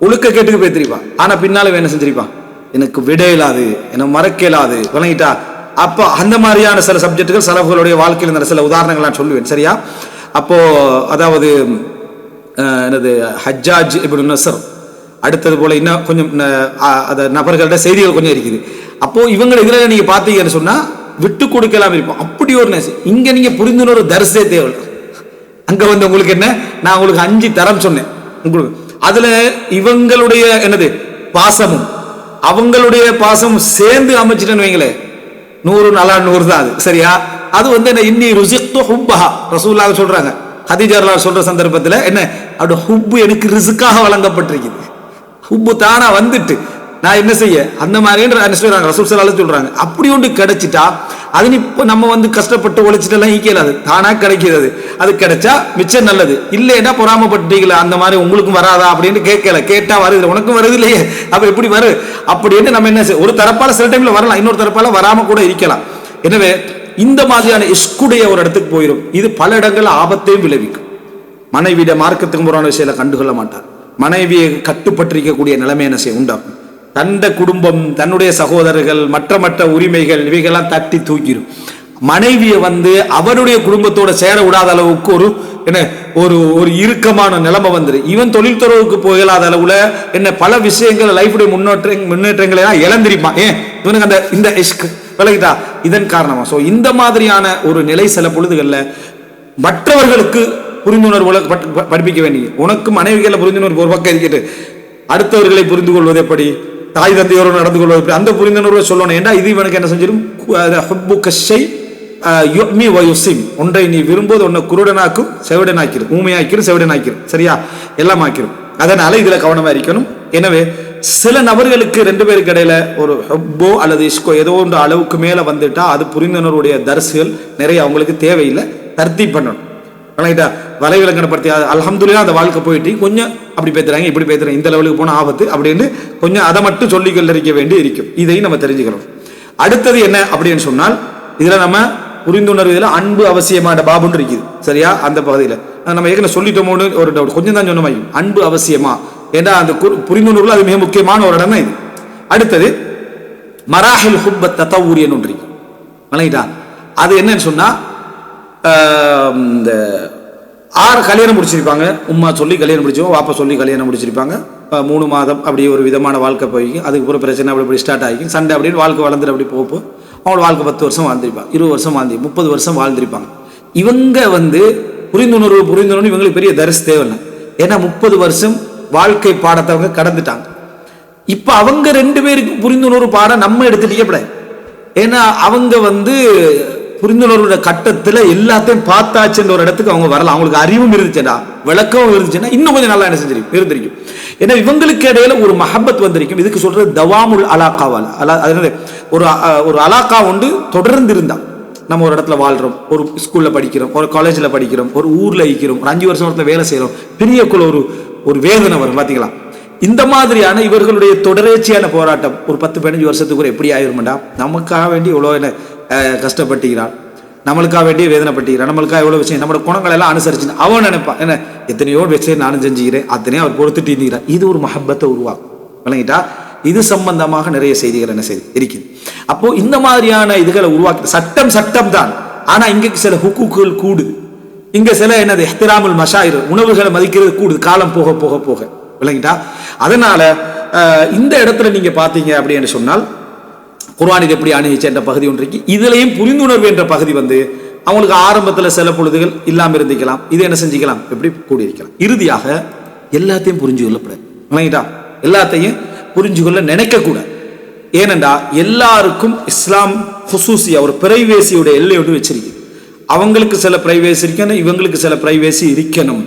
ஒழுக்க கேட்டுக்கு போய்த்திருப்பான். ஆனா பின்னால என்ன செஞ்சிருப்பான், எனக்கு விட இயலாது, எனக்கு மறக்க இயலாது, வணங்கிட்டா? அப்போ அந்த மாதிரியான சில சப்ஜெக்டுகள் சலஃபுகளுடைய வாழ்க்கையில் இருந்த சில உதாரணங்கள் நான் சொல்லுவேன், சரியா? அப்போ அதாவது எனது ஹஜ்ஜாஜ் இப்னு நஸ்ர், அடுத்தது போல இன்னும் கொஞ்சம் நபர்கள்ட்ட செய்திகள் கொஞ்சம் இருக்குது. அப்போ இவங்க இதில் நீங்க பார்த்தீங்கன்னு சொன்னா விட்டு கொடுக்கலாம் இருப்போம். அப்படி ஒரு நேசம். இங்க நீங்க புரிந்துணர்வு தரிசே தேவை. அங்க உங்களுக்கு என்ன, நான் உங்களுக்கு 5 தரம் சொன்னேன் உங்களுக்கு. அதுல இவங்களுடைய என்னது பாசமும் அவங்களுடைய பாசமும் சேர்ந்து அமைச்சிட்டேன்னு வைங்களே, 100 நல்லா 100 தான் அது, சரியா? அது என்ன, இன்னி ருசிக்து ஹுப்பஹா ரசூலுல்லாஹ் சொல்றாங்க. ஹதீஜா சொல்ற சந்தர்ப்பத்தில் என்ன, அப்படி ஹுப்பு எனக்கு ரிஸ்காக வழங்கப்பட்டிருக்குது. ஹுப்பு தானா வந்துட்டு நான் என்ன செய்ய, அந்த மாதிரி ரசூல் ஸல்லல்லாஹு சொல்றாங்க. அப்படி ஒன்று கிடைச்சிட்டா அது இப்போ நம்ம கஷ்டப்பட்டு உழைச்சிட்டெல்லாம் ஈக்கலாது, தானா கிடைக்கிறது. அது கிடைச்சா மிச்சம் நல்லது. இல்லைன்னா பொறாமப்பட்டீங்களா, அந்த மாதிரி உங்களுக்கும் வராதா அப்படின்னு கேட்கல. கேட்டா வருது, உனக்கும் வருது இல்லையே, அப்ப எப்படி வரு அப்படின்னு நம்ம என்ன செய்ய, ஒரு தரப்பால சில டைம்ல வரலாம், இன்னொரு தரப்பால வராம கூட இருக்கலாம். எனவே இந்த மாதிரியான இஷ்குடைய ஒரு இடத்துக்கு போயிடும். இது பல இடங்கள்ல ஆபத்தையும் விளைவிக்கும். மனைவிட மார்க்கத்துக்கு முறான விஷயத்தை கண்டுகொள்ள மாட்டார். மனைவியை கட்டுப்பட்டிருக்கக்கூடிய நிலைமை என்ன செய்ய உண்டாகும். தந்த குடும்பம், தன்னுடைய சகோதரர்கள், மற்ற உரிமைகள் இவைகள்லாம் தட்டி தூக்கிடும். மனைவியை அவருடைய குடும்பத்தோட சேர விடாத அளவுக்கு ஒரு இறுக்கமான நிலைமை இவன் தொழில் துறவுக்கு போகலாத அளவுல என்ன பல விஷயங்கள் லைஃபுடைய முன்னேற்றங்களை எல்லாம் இழந்திருப்பான். ஏன் இவனுக்கு அந்த இந்த விலகிட்டா இதன் காரணமா. சோ இந்த மாதிரியான ஒரு நிலை சில பொழுதுகள்ல மற்றவர்களுக்கு புரிந்துணர்வு படிப்பிக்க வேண்டிய, உனக்கு மனைவிகளை புரிந்துணர்வு ஒரு பக்கம் இருக்கிறது, அடுத்தவர்களை புரிந்து கொள்வது எப்படி, தாய் தந்தையோடு நடந்து கொள்வது எப்படி, அந்த புரிந்துணர்வை சொல்லணும். ஏன்னா இது இவனுக்கு என்ன செஞ்சிடும், ஒன்றை நீ விரும்புவது ஒன்றை குருடனாக்கும் செவிடனாக்கிடும், ஊமையாக்கிடும் செவிடனாக்கிடும், சரியா, எல்லாம் ஆக்கிடும். அதனால இதுல கவனமா இருக்கணும். எனவே சில நபர்களுக்கு 2 பேருக்கு இடையில ஒரு ஹப்போ அல்லது இஷ்கோ ஏதோ ஒன்று அளவுக்கு மேல வந்துட்டா அது புரிந்துணர்வுடைய தரிசுகள் நிறைய அவங்களுக்கு தேவையில்லை, தர்த்தீப் பண்ணணும். வலைவிலக்கணப்படுத்தி அல்ஹம்துலில்லாஹ் அந்த வாழ்க்கை போயிட்டு கொஞ்சம் அப்படி பேசுறாங்க இப்படி பேசுறாங்க, இந்த லெவலுக்கு போன ஆபத்து அப்படின்னு கொஞ்சம் அதை மட்டும் சொல்லி கொண்டிருக்க வேண்டி இருக்கும். இதையும் நம்ம தெரிஞ்சுக்கிறோம். அடுத்தது என்ன அப்படின்னு சொன்னால், இதுல நம்ம புரிந்துணர்வுல அன்பு அவசியமான பாபுன்னு இருக்குது, சரியா? அந்த பகுதியில் நம்ம ஏற்கனவே சொல்லிட்டோமோன்னு ஒரு டவுட், கொஞ்சம் தான் சொன்ன மாதிரி அன்பு அவசியமா. ஏன்னா அந்த புரிந்துணர்வுல அது மிக முக்கியமான ஒரு இடம் தான் இது. அடுத்தது மராஹில் ஹுப்ப தத்தவூரி ஒன்று வழங்கிட்டா. அது என்னன்னு சொன்னா இந்த 6 கல்யாணம் முடிச்சிருப்பாங்க. உம்மா சொல்லி கல்யாணம் முடிச்சிருவோம், வாப்பா சொல்லி கல்யாணம் முடிச்சிருப்பாங்க. 3 மாதம் அப்படி ஒரு விதமான வாழ்க்கை போய்க்கும். அதுக்கப்புறம் பிரச்சனை அப்படி ஸ்டார்ட் ஆகிக்கும். சண்டை அப்படின்னு வாழ்க்கை வளர்ந்துட்டு அப்படி போப்போ அவங்களோட வாழ்க்கை 10 வருஷம் வாழ்ந்திருப்பாங்க, 20 வருஷம் வாழ்ந்து 30 வருஷம் வாழ்ந்திருப்பாங்க. இவங்க புரிந்துணர்வு இவங்களுக்கு பெரிய தரிசு தேவையில்லை. ஏன்னா 30 வருஷம் வாழ்க்கை பாடத்தை அவங்க கடந்துட்டாங்க. இப்ப அவங்க 2 பேருக்கும் புரிந்துணர்வு பாடம் நம்ம எடுத்துட்டே. ஏன்னா அவங்க புரிந்துணர்வு கட்டத்துல எல்லாத்தையும் பார்த்தாச்சுன்ற ஒரு இடத்துக்கு அவங்க வரலாம். அவங்களுக்கு அறிவும் இருந்துச்சுன்னா, விளக்கம் இருந்துச்சுன்னா இன்னும் கொஞ்சம் நல்லா என்ன செஞ்சிருக்கும் இருந்திருக்கும். ஏன்னா இவங்களுக்கு இடையில ஒரு மஹப்பத் வந்திருக்கும். இதுக்கு சொல்றது தவாமுல் அலாக்காவால். அதனால ஒரு அலாக்கா தொடர்ந்து இருந்தா, நம்ம ஒரு இடத்துல வாழ்றோம், ஒரு ஸ்கூல்ல படிக்கிறோம், ஒரு காலேஜ்ல படிக்கிறோம், ஒரு ஊர்ல இருக்கிறோம், ஒரு 5 வருஷத்துல வேலை செய்யறோம், பெரியக்குள்ள ஒரு வேதனை வரும் பாத்தீங்களா. இந்த மாதிரியான இவர்களுடைய தொடர்ச்சியான போராட்டம் ஒரு 10-15 வருஷத்துக்கு எப்படி ஆயிருமாண்டா. நமக்காக வேண்டி இவ்வளோ என்ன கஷ்டப்பட்டுக்கிறான், நம்மளுக்காக வேண்டிய வேதனைப்பட்டுக்கிறான், நம்மளுக்காக எவ்வளோ விஷயம் நம்மளோட குணங்கள் எல்லாம் அனுசரிச்சு அவன் நினைப்பான் என்ன எத்தனையோ விஷயம் நானும் செஞ்சுக்கிறேன், அத்தனையும் அவர் பொறுத்துட்டு இருந்துக்கிறார். இது ஒரு மஹப்பத்தை உருவாக்கும் விளங்கிட்டா. இது சம்பந்தமாக நிறைய செய்திகள் என்ன செய்து இருக்குது. அப்போ இந்த மாதிரியான இதுகளை உருவாக்கி சட்டம் தான். ஆனா இங்க சில ஹுக்குகள் கூடுது. இங்க சில என்னது இஹ்திராமுல் மஷாயிர் உணவுகளை மதிக்கிறது கூடுது காலம் போக போக போக விளங்கிட்டா. அதனால இந்த இடத்துல நீங்க பாத்தீங்க அப்படின்னு சொன்னால் குர்ஆன் இது எப்படி அணுகிச்சு என்ற பகுதி ஒன்று இருக்கு. இதுலயும் புரிந்துணர்வு என்ற பகுதி அவங்களுக்கு ஆரம்பத்தில் சில பொழுதுகள் இல்லாமல் இருந்திக்கலாம். இது என்ன செஞ்சுக்கலாம், எப்படி கூடியிருக்கலாம். இறுதியாக எல்லாத்தையும் புரிஞ்சு கொள்ளப்படாது விளங்கிட்டா. எல்லாத்தையும் புரிஞ்சு கொள்ள நினைக்க கூட. ஏனென்றா எல்லாருக்கும் இஸ்லாம் ஹுசூசியா ஒரு பிரைவேசியோட எல்லையோடு வச்சிருக்கு. அவங்களுக்கு சில பிரைவேசி இருக்கணும், இவங்களுக்கு சில பிரைவேசி இருக்கணும்.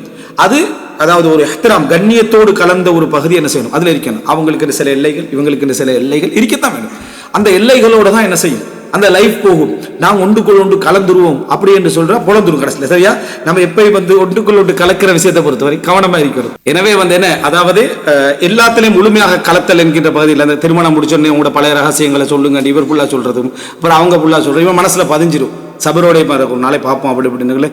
அதாவது ஒரு இஹ்திராம் கண்ணியத்தோடு கலந்த ஒரு பகுதி என்ன செய்யணும், அதுல இருக்கணும். அவங்களுக்கு சில எல்லைகள், இவங்களுக்கு சில எல்லைகள் இருக்கத்தான் வேணும். அந்த எல்லைகளோட தான் என்ன செய்யும் அந்த லைஃப் போகும். நாம் ஒன்றுக்குள் ஒன்று கலந்துருவோம் அப்படி என்று சொல்றா பொழந்துரும் கடைசியில். சரியா, நம்ம எப்பயும் ஒன்றுக்குள் ஒன்று கலக்கிற விஷயத்தை பொறுத்தவரை கவனமா இருக்கிறது. எனவே என்ன அதாவது எல்லாத்திலையும் முழுமையாக கலத்தல் என்கின்ற பகுதியில் அந்த திருமணம் முடிச்சோடனே உங்களோட பழைய ரகசியங்களை சொல்லுங்க இவர் ஃபுல்லா சொல்றதும் அப்புறம் அவங்க ஃபுல்லா சொல்றோம், இவன் மனசுல பதிஞ்சிடும். சபரோடைய ஒரு நாளை பார்ப்போம் அப்படி இப்படின்னு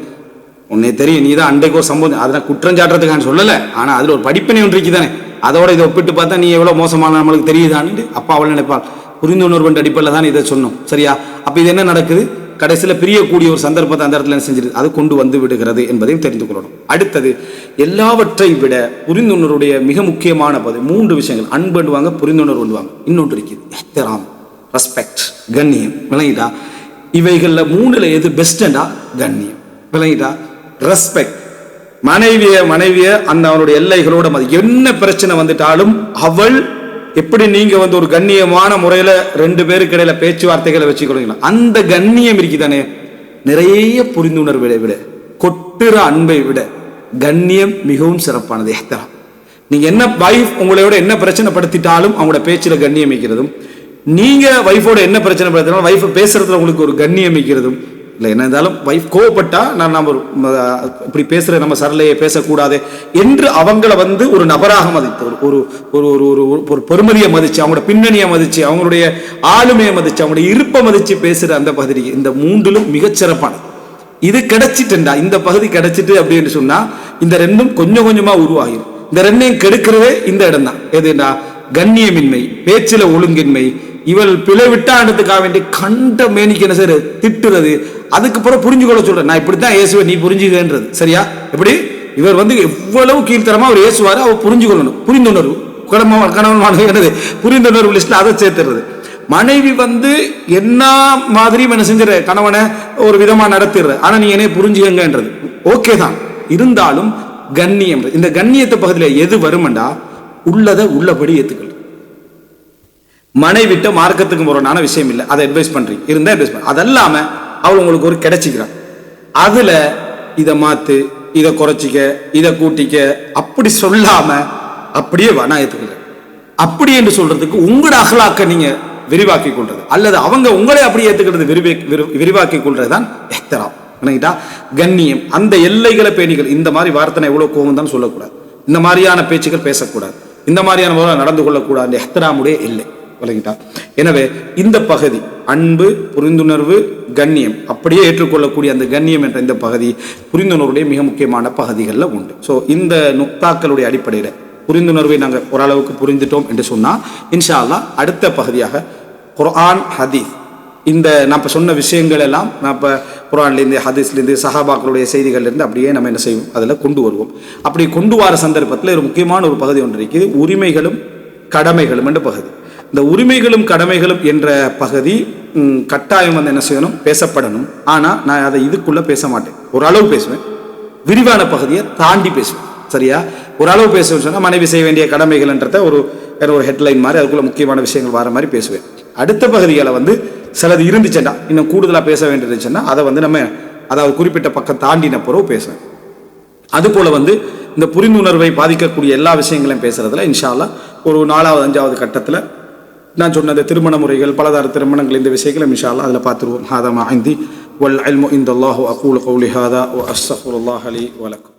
உன்னே தெரியும், நீ தான் அன்றைக்கு ஒரு சம்பவம் அதை குற்றம் சாட்டுறதுக்கான சொல்லல. ஆனா அதுல ஒரு படிப்பினை ஒன்று இருக்குதானே, அதோட இதை ஒப்பிட்டு பார்த்தா நீ எவ்வளவு மோசமான நம்மளுக்கு தெரியுதான்னு அப்பா அவள் நினைப்பாள். புரிந்துணர்வு அடிப்படையில் தான் இதை சொன்னோம். சரியா, அப்ப இது என்ன நடக்குது, கடைசியில் பிரியக்கூடிய ஒரு சந்தர்ப்பத்தை அந்த இடத்துல என்ன செஞ்சிருது, அது கொண்டு வந்து விடுகிறது என்பதையும் தெரிந்து கொள்ளணும். அடுத்தது எல்லாவற்றை விட புரிந்துணர்வுடைய மிக முக்கியமான பகுதி 3 விஷயங்கள். அன்புவாங்க, புரிந்துணர்வு, இன்னொன்று இருக்குது இஹ்திராம், ரெஸ்பெக்ட், கண்ணியம். விளங்கிட்டா, இவைகள்ல 3ல எது பெஸ்டா கண்ணியம். விளங்கிட்டா, ரெஸ்பெக்ட். மனைவிய அந்த அவனுடைய எல்லைகளோட என்ன பிரச்சனை வந்துட்டாலும் அவள் எப்படி நீங்க ஒரு கண்ணியமான முறையில 2 பேருக்கு இடையில பேச்சுவார்த்தைகளை வச்சுக்கொள்ளுங்களா, அந்த கண்ணியம் இருக்குதானே. நிறைய புரிந்துணர்வை விட கொட்டுற அன்பை விட கண்ணியம் மிகவும் சிறப்பானது. இஹ்திராம். நீங்க என்ன வைஃப் உங்களோட என்ன பிரச்சனை படுத்திட்டாலும் அவங்களோட பேச்சுல கண்ணியம் வைக்கிறதும், நீங்க வைஃபோட என்ன பிரச்சனை படுத்தினாலும் வைஃப் பேசுறதுல உங்களுக்கு ஒரு கண்ணியம் வைக்கிறதும் இல்லை. என்ன இருந்தாலும் வைஃப் கோவப்பட்டா நம்ம இப்படி பேசுற நம்ம சரளையை பேசக்கூடாது என்று அவங்கள ஒரு நபராக மதித்து ஒரு ஒரு பெருமதியை மதிச்சு அவங்களோட பின்னணியை மதிச்சு அவங்களுடைய ஆளுமையை மதிச்சு அவங்களுடைய இருப்பை மதிச்சு பேசுற அந்த பகுதி இந்த 3லும் மிகச்சிறப்பானது. இது கிடைச்சிட்டுண்டா, இந்த பகுதி கிடைச்சிட்டு அப்படின்னு சொன்னா இந்த 2ம் கொஞ்சம் கொஞ்சமா உருவாகிடும். இந்த 2ஐயும் கெடுக்கிறதே இந்த இடம் தான். எதுனா கண்ணியமின்மை, பேச்சில ஒழுங்கின்மை, இவள் பிழை விட்டான்றதுக்காக வேண்டி கண்ட மேனிக்கு என்ன செய்யறது திட்டுறது, அதுக்கப்புறம் புரிஞ்சுக்கொள்ள சொல்ற நான் இப்படித்தான் இயேசுவை நீ புரிஞ்சுக்கன்றது. சரியா, எப்படி இவர் எவ்வளவு கீழ்த்தரமா அவர் இயேசுவாரு அவர் புரிஞ்சுக்கொள்ளணும். புரிந்துணர்வு கணவன் என்னது புரிந்துணர்வு லிஸ்ட்ல அதை சேர்த்துறது. மனைவி என்ன மாதிரியும் என்ன செஞ்சிட கணவனை ஒரு விதமா நடத்திடுற, ஆனா நீ என்னைய புரிஞ்சுக்கங்கன்றது ஓகே தான். இருந்தாலும் கண்ணியம், இந்த கண்ணியத்தை பகுதியில் எது வருமெண்டா உள்ளதை உள்ளபடி ஏத்துக்கள். மனைவிட்ட மார்க்கத்துக்கு முரணான விஷயம் இல்லை, அதை அட்வைஸ் பண்றீங்க இருந்தா அட்வைஸ் பண்ண, அதல்லாம அவள் உங்களுக்கு ஒரு கிடைச்சிக்கிறான், அதுல இதை மாத்து, இதை குறைச்சிக்க, இதை கூட்டிக்க அப்படி சொல்லாம அப்படியே நான் ஏத்துக்கிறேன் அப்படி என்று சொல்றதுக்கு உங்களோட அகலாக்க நீங்க விரிவாக்கி கொள்றது அல்லது அவங்க உங்களை அப்படி ஏத்துக்கிறது விரிவாக்கி கொள்றதுதான் இஹ்திராம். கண்ணியம். அந்த எல்லைகளை பேணிகள். இந்த மாதிரி வார்த்தை எவ்வளவு கோவம் தான் சொல்லக்கூடாது, இந்த மாதிரியான பேச்சுக்கள் பேசக்கூடாது, இந்த மாதிரியான முறை நடந்து கொள்ளக்கூடாது. இஹ்திராமுடைய எல்லை. எனவே இந்த பகுதி அன்பு, புரிந்துணர்வு, கண்ணியம் அப்படியே ஏற்றுக்கொள்ளக்கூடிய அந்த கண்ணியம் என்ற இந்த பகுதி புரிந்துணர்வுடைய மிக முக்கியமான பகுதிகளில் உண்டு. ஸோ இந்த நுக்தாக்களுடைய அடிப்படையில் புரிந்துணர்வை நாங்கள் ஓரளவுக்கு புரிந்துட்டோம் என்று சொன்னால் இன்ஷா அல்லாஹ் அடுத்த பகுதியாக குர்ஆன் ஹதீஸ் இந்த நான் இப்போ சொன்ன விஷயங்கள் எல்லாம் நான் இப்போ குர்ஆன்லேருந்து ஹதீஸ்லேருந்து சஹாபாக்களுடைய செய்திகள்லேருந்து அப்படியே நம்ம என்ன செய்வோம் அதில் கொண்டு வருவோம். அப்படி கொண்டு வர சந்தர்ப்பத்தில் ஒரு முக்கியமான ஒரு பகுதி ஒன்று இருக்குது, உரிமைகளும் கடமைகளும் என்ற பகுதி. இந்த உரிமைகளும் கடமைகளும் என்ற பகுதி கட்டாயம் வந்து என்ன செய்யணும், பேசப்படணும். ஆனால் நான் அதை இதுக்குள்ளே பேச மாட்டேன், ஓரளவு பேசுவேன், விரிவான பகுதியை தாண்டி பேசுவேன். சரியா? ஓரளவு பேசுவேன்னு சொன்னால் மனைவி செய்ய வேண்டிய கடமைகள்ன்றத ஒரு ஹெட்லைன் மாதிரி அதுக்குள்ள முக்கியமான விஷயங்கள் வர மாதிரி பேசுவேன். அடுத்த பகுதிகளை வந்து சிலது இருந்துச்சுன்னா இன்னும் கூடுதலாக பேச வேண்டியிருந்துச்சுன்னா அதை வந்து நம்ம அதாவது குறிப்பிட்ட பக்கம் தாண்டின பிறகு பேசுவேன். அதுபோல் வந்து இந்த புரிந்துணர்வை பாதிக்கக்கூடிய எல்லா விஷயங்களையும் பேசுறதுல இன்ஷா அல்லாஹ் ஒரு 4வது 5வது கட்டத்தில் நான் சொன்ன திருமண முறைகள் பலதார திருமணங்கள் இந்த விஷயங்களும் இன்ஷா அல்லாஹ் அதில் பார்த்துருவோம். ஹாதா மா இந்தி வல் இல்மு இந்தல்லாஹு அகூலு கௌலி ஹாதா வ அஸ்தக்ஃபிருல்லாஹ லி வ லக்கும்.